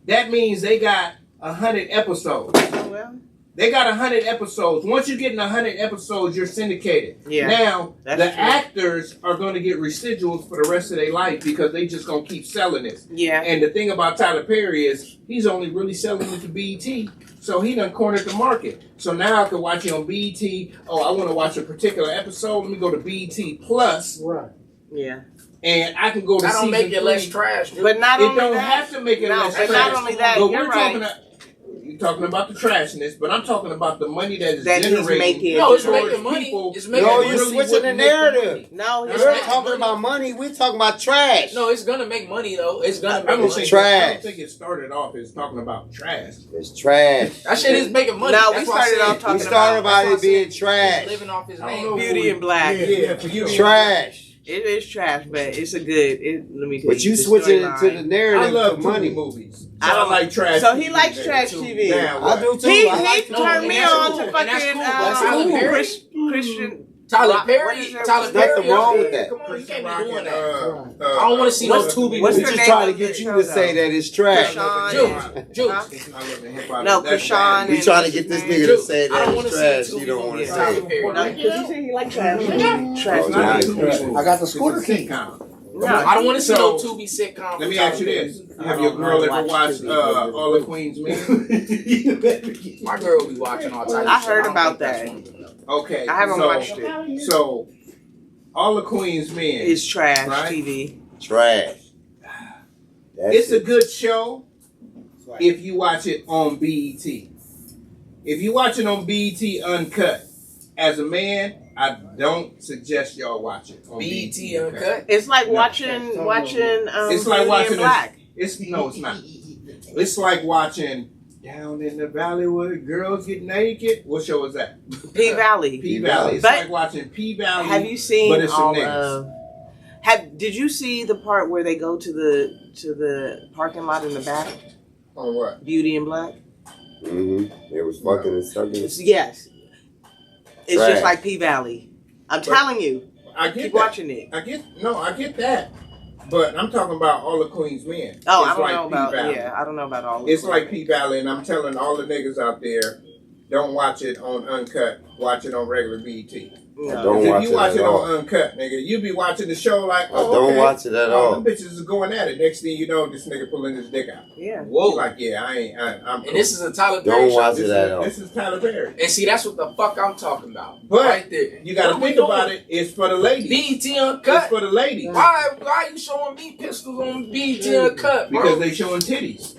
That means they got 100 episodes. Oh, well. They got 100 episodes. Once you get in 100 episodes, you're syndicated. Yeah, Now, that's the true. actors are going to get residuals for the rest of their life because they just going to keep selling this. Yeah. And the thing about Tyler Perry is he's only really selling it to BET. So he done cornered the market. So now I can watch it on BET. Oh, I want to watch a particular episode. Let me go to BET Plus, Right. Yeah. and I can go to That don't season make it less 3. trash, dude. But not It only don't that. have to make it No, less and trash. not only that, But you're we're right. you're talking about the trashness, but I'm talking about the money that is That he's generating. making. No, it's towards making money. people It's making No, money. you're really switching wouldn't the make narrative. money. No, That's You're not talking money. about money. We're talking about trash. No, it's gonna make money though. It's gonna I make don't money. think trash. I don't think it started off as talking about trash. It's trash. That shit is making money. No, That's we why I started said- off talking We started about about it being trash. He's living off his I don't name. know. Beauty and Black. Yeah, for you. Trash. It is trash, but it's a good. Let me tell But you the switching it storyline. to the I narrative love for money money. movies. I don't like trash. So he TV likes there, trash too. TV. Now, I do too. He I like turned me and that's on cool, to and that's fucking cool, but Tyler Perry? Christian Tyler What Perry. is there- Tyler There's Perry. nothing wrong with yeah, that. Come on, you can't Rock be doing and, that. Right. I don't want to see What's- no Tubi. what's We the just name trying to of get the you show, to say though? that it's trash. Krishan. Juice. Huh? No, Krishan. We trying to get this nigga to Juice. say I don't that wanna it's see trash. Tubi You don't want to movies. say Tyler it. Perry. No, because you say you like trash. Trash. Oh, nice. I got the scooter key. No, I don't want to see no So, Tubi sitcom. Let me ask you this: have your girl ever watched All the Queen's Men? My girl be watching all types. I of shit. heard don't about think that's that. one of them. Okay, I haven't so, watched it. So, All the Queen's Men. It's trash Right? TV. Trash. That's It's a it. good show if you watch it on BET. If you watch it on BET Uncut, as a man, I don't suggest y'all watch it on BET Uncut. It's like No. watching. It's like Beauty watching in Black. It's not. It's like watching Down in the Valley where the girls get naked. What show is that? P Valley. P Valley. It's But like watching P Valley. Have you seen but it's some all niggas. of? Did you see the part where they go to the parking lot in the back? On what? Beauty in Black. Mm-hmm. It was fucking and sucking. Yes. It's Trash. just like P Valley. I'm telling you. I get Keep that. watching it. I get that. But I'm talking about All the Queen's Men. Oh, It's I don't like know about. P-Valley. Yeah, I don't know about all. It's like P Valley, and I'm telling all the niggas out there, don't watch it on Uncut. Watch it on regular BET. No. Don't If watch you it watch at it all. on Uncut, nigga, you be watching the show like, I oh, don't okay. watch it at Oh, all. them bitches is going at it. Next thing you know, this nigga pulling his dick out. Yeah. Whoa. He like, yeah, I'm. And this is a Tyler Perry Don't show. watch this it at all. This is Tyler Perry. And see, that's what the fuck I'm talking about. But right there. You got to think about it. It's for the ladies. BET It's Uncut. for the ladies Why are you showing me pistols on BET Uncut, bro? because they showing titties.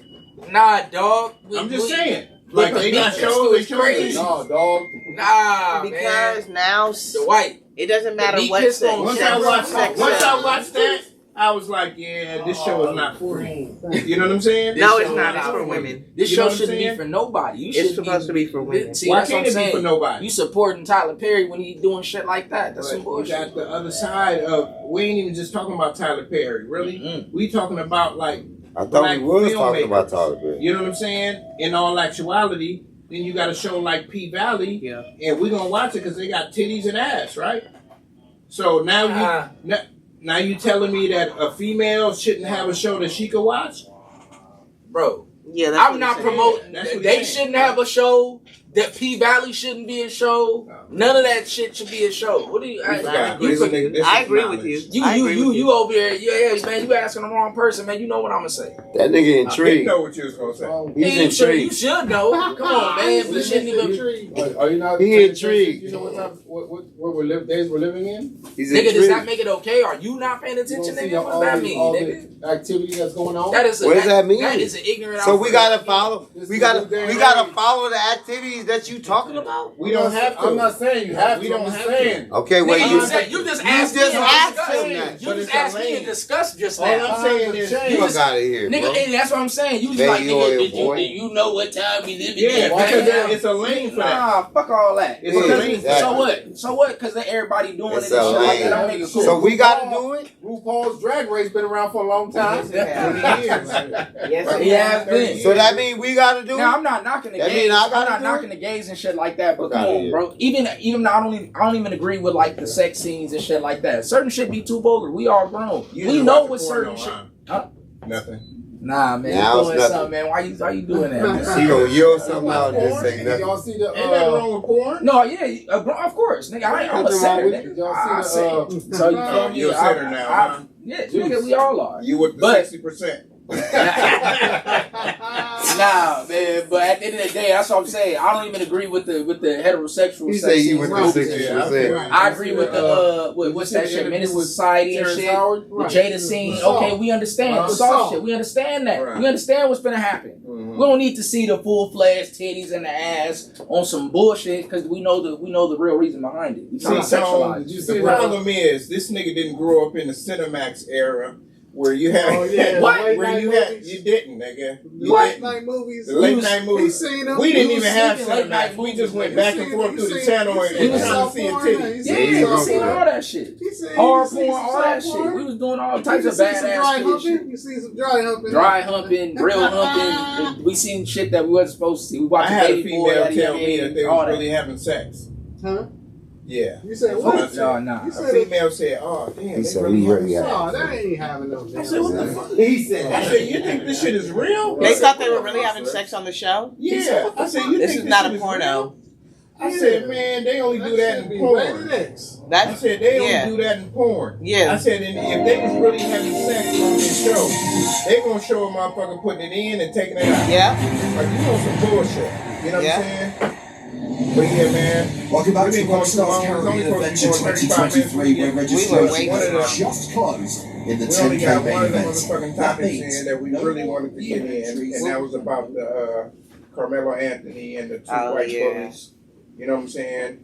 Nah, dog. I'm just saying. Look, Like they the got beat shows. They pistol show is crazy. titties. No, dog. Nah, Because man. now The white. it doesn't matter meat what pistol sex. on Once Yeah, I watched sex once sells. I watched that, I was like, yeah, this show is not for me. You know what I'm saying? No, This it's show not. is It's for me. women. This You know show what I'm shouldn't be saying? for nobody. You It's should supposed to be for women. See, Why that's what can't I'm it be saying. for nobody? You supporting Tyler Perry when he doing shit like that. That's But some we bullshit. got the other side of. We ain't even just talking about Tyler Perry, really. Mm-mm. We talking about like, I thought black we was talking filmmakers. about Tyler Perry. you know what I'm saying? In all actuality, then you got a show like P Valley, Yeah. and we're gonna watch it because they got titties and ass, right? So now now you telling me that a female shouldn't have a show that she could watch? Bro, Yeah, that's I'm what not he's saying. promoting. That's what They he's saying. shouldn't have a show. That P Valley shouldn't be a show. None of that shit should be a show. What do you? We forgot. you This forget- nigga- this I is agree with knowledge. you. I agree with you over here. Yeah, man. You asking the wrong person, man. You know what I'm gonna say. That nigga I didn't intrigued. know what you was gonna say. He's you intrigued. should know. Come on, man. We shouldn't even. Are you not? He paying attention? intrigued. You know what time? What days we're living in? He's Nigga, does that intrigued. make it okay? Are you not paying You attention, don't see nigga? What all does that the- mean, all nigga? the activity that's going on. That is. What does that mean? That is an ignorant. So we outfit. gotta follow. This We is gotta. the day We and gotta age. follow the activities that you talking about. We don't have to. I'm not saying you have We to. don't I'm just have to. saying. Okay, well Nigga, you. you just asked me and asked discussed. him that. You But just it's a asked me lane. and discussed just All now. I'm saying is, You Fuck just- out of here, Nigga, bro. and that's what I'm saying. You just Baby like, nigga, oil, did boy. you know what time we live in? yeah, Right because now? it's a lane for that. Nah, fuck all that. It's a Because- lane for that. So what? So what? Because everybody doing It's it and a shit like lane. that. Don't make it cool. So we gotta do it. RuPaul's Drag Race been around for a long time. Yeah. 20 years. Yes, He has been. So that means we gotta do Now it. I'm not knocking the That gays. mean I I'm gotta not do knocking it? the gays and shit like that. But Fuck come outta on, here. bro. Even though I don't even agree with like the sex scenes and shit like that. Certain shit be too vulgar. We all grown. You We just know watch what the certain porno, shit. huh? Huh? Nothing. Nah, man, Now you it's doing nothing. something, man. Why you doing that, man? He gonna yell something out and just say Did nothing. y'all see the? Ain't nothing wrong with porn. No, yeah, of course, nigga. I'm a Nothing setter, wrong with nigga. it. Y'all I see say. the, So you feel me? You're a setter now, huh? Yeah, nigga, we all are. You with the But- 60%. Nah, man. But at the end of the day, that's what I'm saying. I don't even agree with the heterosexual. He sex say you scenes. with the Right. 60%. I agree with the what's that shit? Menace to Society and Terrence shit. Howard? The Jada scene. Saw. Okay, we understand. The Uh, soft Saw. shit. We understand that. Right. We understand what's gonna happen. Mhm. We don't need to see the full-fledged titties and the ass on some bullshit because we know the real reason behind it. We trying to See, Tom, sexualize. Did you the see problem is this nigga didn't grow up in the Cinemax era where you had Oh, yeah, What? late where night you had movies. you didn't, nigga. You Late didn't. night movies. The late was- night He movies. seen them. We didn't He was even have seeing late night Cinemax. We movies, just went nigga. back and forth through the channel and He was trying to see a titty. Yeah, Yeah, you you seen go for all that shit. He seen Hard you seen porn, some all that soft shit. porn? We was doing all You types of seen some badass dry shit. humping? You seen some dry humping? Dry humping, real humping. We seen shit that we wasn't supposed to see. We I watched had a Baby Boy female at tell me that they all was that. really having sex. Huh? Yeah. You said That's what? I said. nah. You A said female said, "Oh, damn, He they said really we really having Oh, sex." that ain't having no damn I said, "What the sex. fuck?" He said, I said, "You think this shit is real?" They thought they were really having sex on the show. Yeah. I said, "You This think is not shit a porno. real?" I said, "Man, they only do that in Be porn." rated X. I That's said they only yeah. do that in porn. Yeah. I said, and if they was really having sex on this show, they gonna show a motherfucker putting it in and taking it out. Yeah. Like you know some bullshit. You know what Yeah. I'm saying? But yeah, man. Welcome back We to didn't go too Rockstar's long. It was only Caribbean supposed to be Adventure going 35 minutes. 2023, where We were registration waiting. has just closed in the We only 10K got main one of the event. motherfucking That topics means in that we really wanted to get in, and that was about the Carmelo Anthony and the two Oh, white yeah. bullies. You know what I'm saying?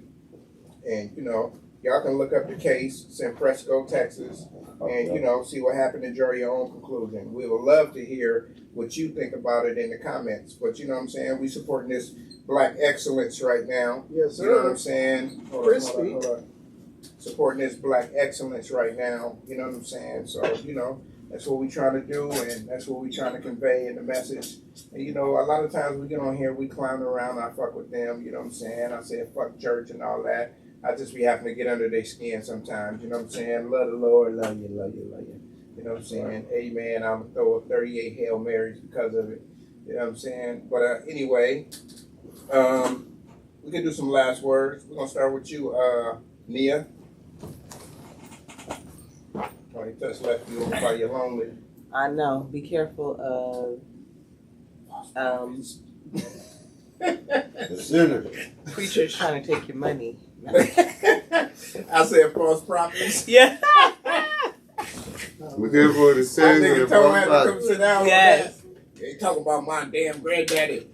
And you know, y'all can look up the case. It's in Fresco, Texas, and you know, see what happened and draw your own conclusion. We would love to hear what you think about it in the comments. But you know what I'm saying? We supporting this black excellence right now. Yes, You know what I'm sir. saying? Crispy. Hold on. Supporting this black excellence right now. You know what I'm saying? So, you know, that's what we trying to do, and that's what we trying to convey in the message. And, you know, a lot of times we get on here, we clown around, I fuck with them, you know what I'm saying? I say fuck church and all that. I just be having to get under their skin sometimes, you know what I'm saying? Love the Lord, love you, love you, love you. You know what I'm saying? Amen. I'm going to throw a 38 Hail Marys because of it. You know what I'm saying? But anyway, we can do some last words. We're going to start with you, Nia. Tony Touch left you over by your lonely. I know. Be careful of the sinner. preachers trying to take your money. I said false prophets. Yeah. We're good for the I sins nigga and told me I had to false come sit down Yes. with that. They talking about my damn granddaddy.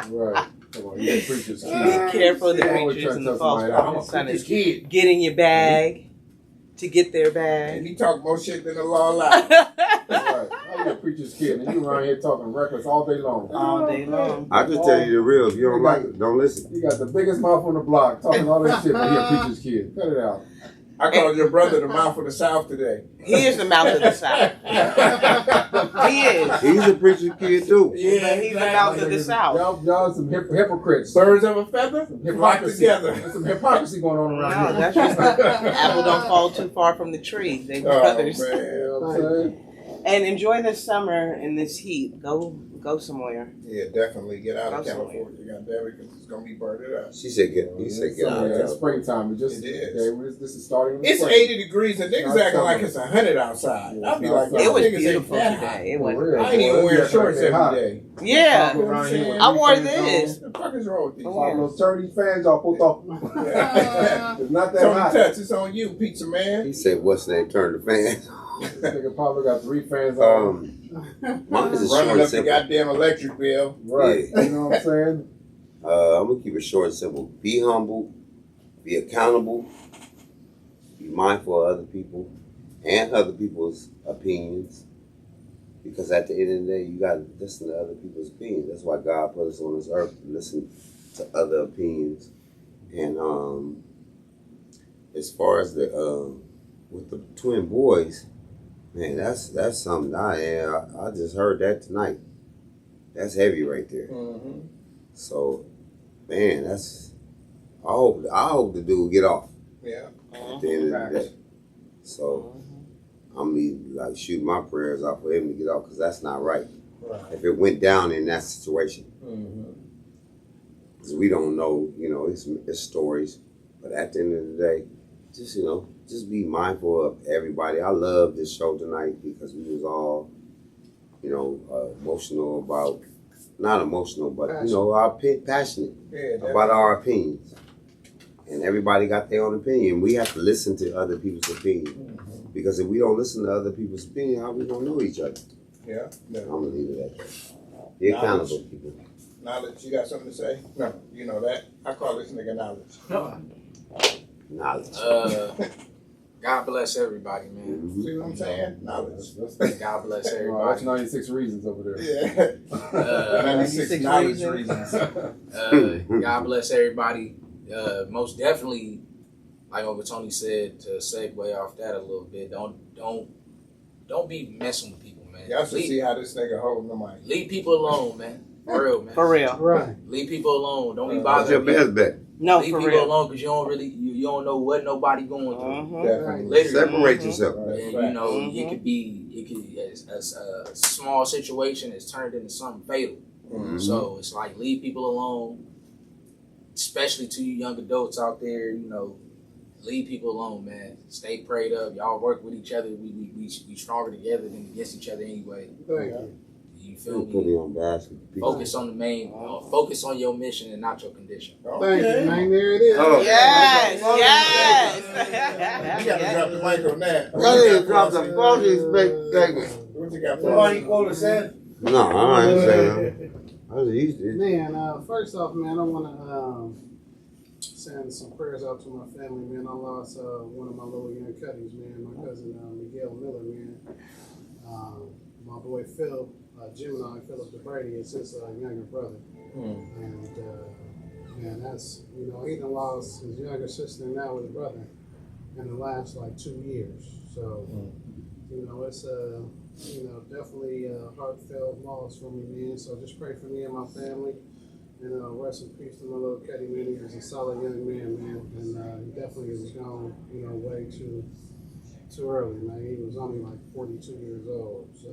Right. Come on, you preacher's Be kid. careful of the Always preachers try and to the tell false somebody, I'm a prophets trying preacher's to kid. get in your bag to get their And bag. he talk more shit than the law allows. Right. I'm a preacher's kid, and you around here talking reckless all day long. All day long. I just tell you the real. If you don't like it, don't listen. You got the biggest mouth on the block, talking all that shit, but he a preacher's kid. Cut it out. I called your brother the mouth of the South today. He is the mouth of the South. He is. He's a preacher's kid too. But he's the mouth of the South. Y'all some hypocrites. Birds of a feather, Some flock hypocrisy. together. There's some hypocrisy going on around No, here. that's just apple don't fall too far from the tree. They brothers. Oh, man. You know what I'm saying? And enjoy this summer in this heat. Go somewhere. Yeah, definitely get out of Go somewhere. California. Goddamn it, because it's gonna be burned up. She said get. He said get out of It's there. springtime. It just It is. okay, this is starting. in the It's spring. 80 degrees and niggas Not acting like summer. it's 100 outside. I'll be like, It It was niggas ain't beautiful that hot. today. It For was. real, I ain't even boy. wearing It's shorts like every hot. day. Yeah. Walking around here with I three wore fans this. What the fuck is wrong with these? on. All those 30 fans y'all put off. Yeah. It's not that Tony hot. Touch, it's on you, pizza man. He said, "What's name? Turn the fan." This nigga probably got 3 fans on. Mine is Running short and up the simple. goddamn electric bill. Right. You know what I'm saying? I'm gonna keep it short and simple. Be humble, be accountable, be mindful of other people and other people's opinions. Because at the end of the day, you gotta listen to other people's opinions. That's why God put us on this earth to listen to other opinions. And as far as the with the twin boys, man, that's something I just heard that tonight. That's heavy right there. Mm-hmm. So, man, that's I hope the dude get off Yeah. at the end of the day. So I'm like shooting my prayers out for him to get off because that's not right. Right. If it went down in that situation, Mm-hmm. because we don't know, it's stories. But at the end of the day, just be mindful of everybody. I love this show tonight because we was all, emotional about, not emotional, but passionate Yeah, about our opinions. And everybody got their own opinion. We have to listen to other people's opinion. Because if we don't listen to other people's opinion, how we gonna know each other? Yeah. I'm gonna leave it at that. Be accountable, people. Knowledge, you got something to say? No, you know that. I call this nigga knowledge. Knowledge. God bless everybody, man. Mhm. See what I'm saying? Knowledge. God bless Oh, everybody. that's 96 reasons over there. Yeah. 96 96 knowledge reasons. reasons. God bless everybody. Most definitely, like Uncle Tony said, to segue off that a little bit, don't be messing with people, man. Y'all should see how this nigga holding the mic. Leave people alone, man. For real, man. For real. Right. Leave people alone. Don't be What's your bothering people. best bet? No, Leave for people real. alone because you don't really you don't know what nobody going through. Mhm. Literally. Separate yourself. And you know, it could a small situation has turned into something fatal. Mhm. So it's like leave people alone, especially to you young adults out there. You know, leave people alone, man. Stay prayed up. Y'all work with each other. We stronger together than against each other anyway. Thank you. You feel Put me? it on basket. Focus on the main. Focus on your mission and not your condition. Thank you, man. There it is. Oh. Yes, You gotta drop the mic on that. I didn't drop the funky statement. What you got? No, I ain't saying that. I was used to it. Man, first off, man, I want to send some prayers out to my family, man. I lost one of my little young cuddies, man. My cousin Miguel Miller, man. My boy Phil, Gemini, Philip DeBrady, is his younger brother. And, man, that's, you know, he done lost his younger sister and now his brother in the last, like, 2 years. So, you know, it's, you know, definitely a heartfelt loss for me, man. So just pray for me and my family. And rest in peace to my little Cuddy, man. He was a solid young man, man. And he definitely was gone, you know, way too early, man. He was only like 42 years old. So,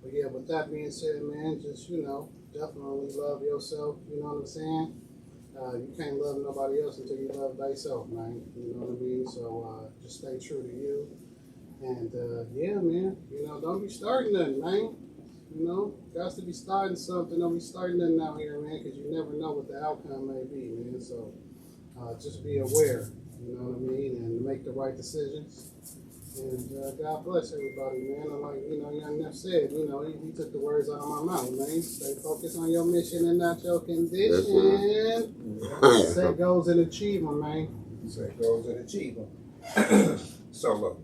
but yeah, with that being said, man, just, you know, definitely love yourself, you know what I'm saying? You can't love nobody else until you love thyself, man. You know what I mean? So just stay true to you. And yeah, man, you know, don't be starting nothing, man. You know, got to be starting something. Don't be starting nothing out here, man, because you never know what the outcome may be, man. So just be aware, you know what I mean, and make the right decisions. And God bless everybody, man. And like, you know, Young Neff said, you know, he took the words out of my mouth, man. Stay focused on your mission and not your condition. Set goals and achieve them, man. Set goals and achieve them. Solo.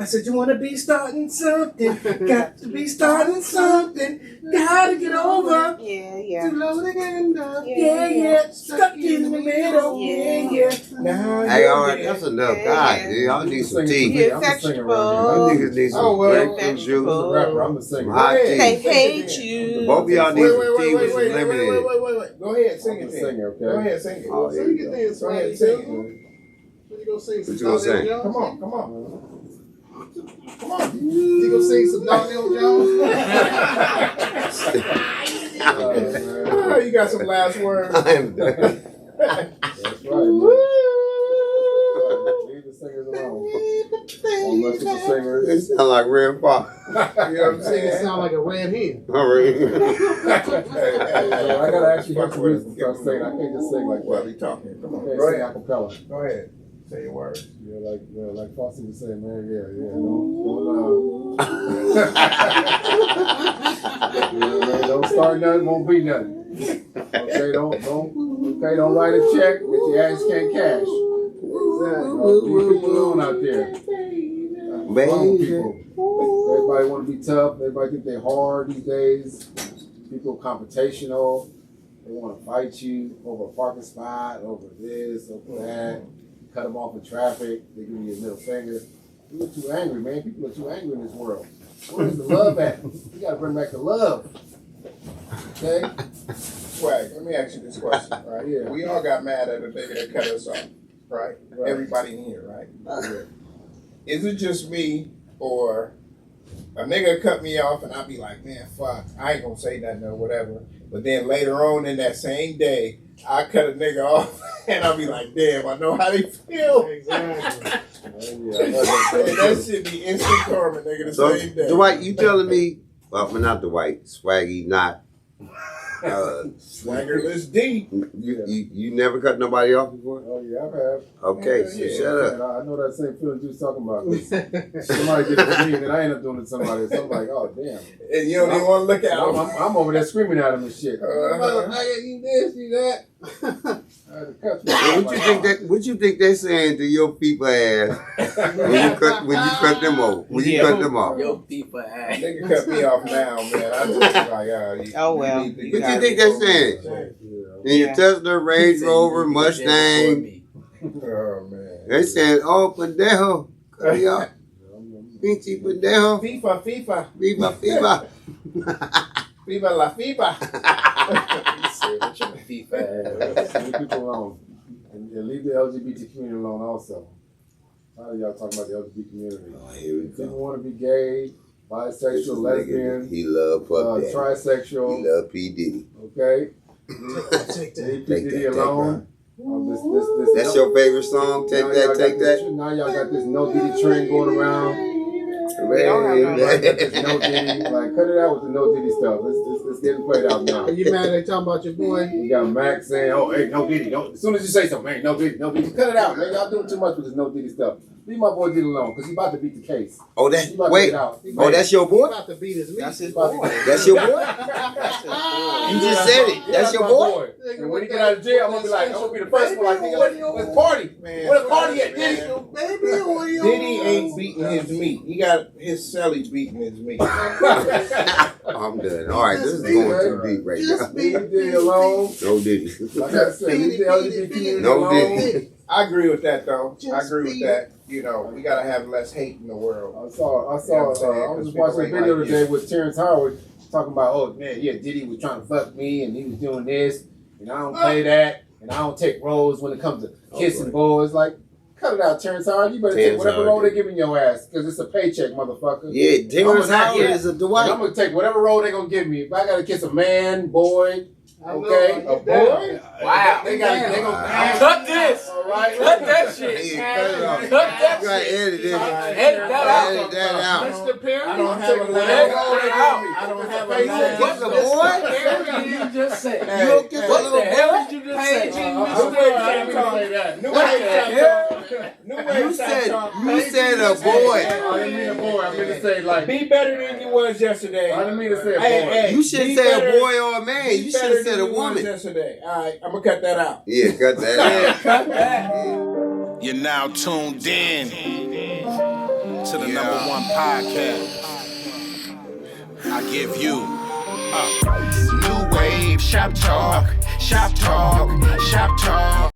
I said, you want to be starting something. Got to be starting something. Gotta get over. Yeah. Too low to end up. Yeah. Stuck in the middle. Yeah. Now Hey, all right, that's enough. God, dude, y'all need some tea. I'm a singer around Y'all niggas need some grapefruit juice, here. I'm a rapper. I'm a singer. some hot They tea. hate you. Both of y'all need some tea with some lemonade. Wait. Go ahead, sing I'm it a then. singer, okay? Go ahead, sing it. Oh, So there you you get go. there, Go ahead, Swaggy, sing too. it. You gonna sing some What you gonna Donnell sing? Jones? Come on. You gonna sing some Donnell Jones? You got some last words. I am done. That's right, man. Leave the singers alone. Don't mess with the It singers. sound like Red Fox. You know what I'm It saying? sound like a red hen. All right. I gotta actually have some reason to start singing. I can't just sing like Well, that. he talking. Come on. I can't Go sing ahead. acapella. Go ahead. Say your words. Like Fossey was saying, man. Don't start nothing, won't be nothing. Okay, don't write a check that your ass can't cash. Leave people alone out there. Wrong people. Everybody want to be tough. Everybody think they're hard these days. People confrontational. They want to fight you over a parking spot, over this, over that. Cut them off in traffic. They give you a middle finger. You're too angry, man. People are too angry in this world. Where's the love at? You got to bring back the love. Okay? Swag, let me ask you this question, right? Yeah. We all got mad at the nigga that cut us off, right? Everybody in here, right? Yeah. Is it just me, or a nigga cut me off and I be like, man, fuck, I ain't gonna say nothing or whatever. But then later on in that same day, I cut a nigga off and I'll be like, damn, I know how they feel. Exactly. And that shit be instant karma, nigga, the So, same day. Dwight, you telling me, well, not Dwight, Swaggy, not, Swaggerless D. you never cut nobody off before? Oh, yeah, I've had. Okay, so Yeah. shut up. I know that same feeling you was talking about. Somebody did it to me, and then I end up doing it to somebody. So I'm like, oh, damn. And you don't even want to look at him. I'm over there screaming at him and shit. Uh-huh. You this, you that. I had to cut you. Well, what you think they saying to your people ass when you cut them off? When you cut them off? Yo, people ass. Nigga cut me off now, man. I just like, Oh, well. you need What to- you think they saying? In your Tesla, Range Rover, Mustang, Oh, man. they said, "Oh, pendejo, cut me off, pinche pendejo, FIFA. viva, viva." Viva la FIFA. Leave people alone. And leave the LGBT community alone also. A lot of y'all talking about the LGBT community. Oh, here we If you go. want to be gay, bisexual, lesbian, He love Puff Daddy. He trisexual, love P Diddy. okay? Take that. Leave P. Take Diddy that, alone. This That's your favorite song? Take now that, y'all take got that. this- Now y'all got this no Diddy train going around. Man, Y'all got this no Diddy. Like, cut it out with the no Diddy stuff. It's getting played out now. Are you mad they talking about your boy? You got Max saying, "Oh, hey, no Diddy." No. As soon as you say something, hey, no Diddy, no Diddy. Cut it out, man. Y'all doing too much with this no Diddy stuff. Leave my boy Diddy alone, cause he about to beat the case. Oh, that's He about to wait. get out. Oh, that's your He boy. about to beat his meat. That's his About to boy. get- That's your boy. Ah, You just said it. That's your my boy. And when he get out of jail, I'm gonna be like, I'm gonna be the first one. Like, nigga, let's party. Man, Where the party at, man. Diddy? baby, what you Diddy ain't beating his meat. He got his celly beating his meat. I'm done. All right, this is going too deep right now. Leave Diddy alone. No Diddy. Like I said, leave the LGBT community No alone. Diddy. I agree with that, though. I Just agree with be- that. You know, we gotta have less hate in the world. I saw. You know what I'm saying? I was 'Cause just people watching a ain't video like today you. with Terrence Howard talking about, oh man, yeah, Diddy was trying to fuck me, and he was doing this, and I don't play that, and I don't take roles when it comes to kissing boys. Like, cut it out, Terrence Howard. You better take Terrence whatever Howard, role yeah. they giving your ass, because it's a paycheck, motherfucker. Yeah, Terrence I'm not Howard yet. is a And Dwight. I'm gonna take whatever role they gonna give me. If I gotta kiss a man, boy, okay, a boy. Wow. They gonna Cut this. All right. Cut that shit. Yeah, cut it off. Cut that You gotta shit. edit this. Edit that out. Edit that out. Mr. Perry, I don't I'm have a taking line. whatever role they give me. I don't have a line. What's the boy? What did you just say? Hey, You don't kiss a What little the hell boy? did you just say? I'm sorry, I didn't mean to say that. New What wave the shot hell? talk. New You wave shot said talk. you said a I boy. didn't mean a boy. I meant to say like. Be better than you was yesterday. I didn't mean to say a boy. Hey, You should be say better- a boy or a man. be You should better have said than a you was woman. Yesterday. All right, I'm gonna cut that out. Yeah, cut that out. Cut that. You're now tuned in to the number one podcast. I give you new wave shop talk, shop talk, shop talk.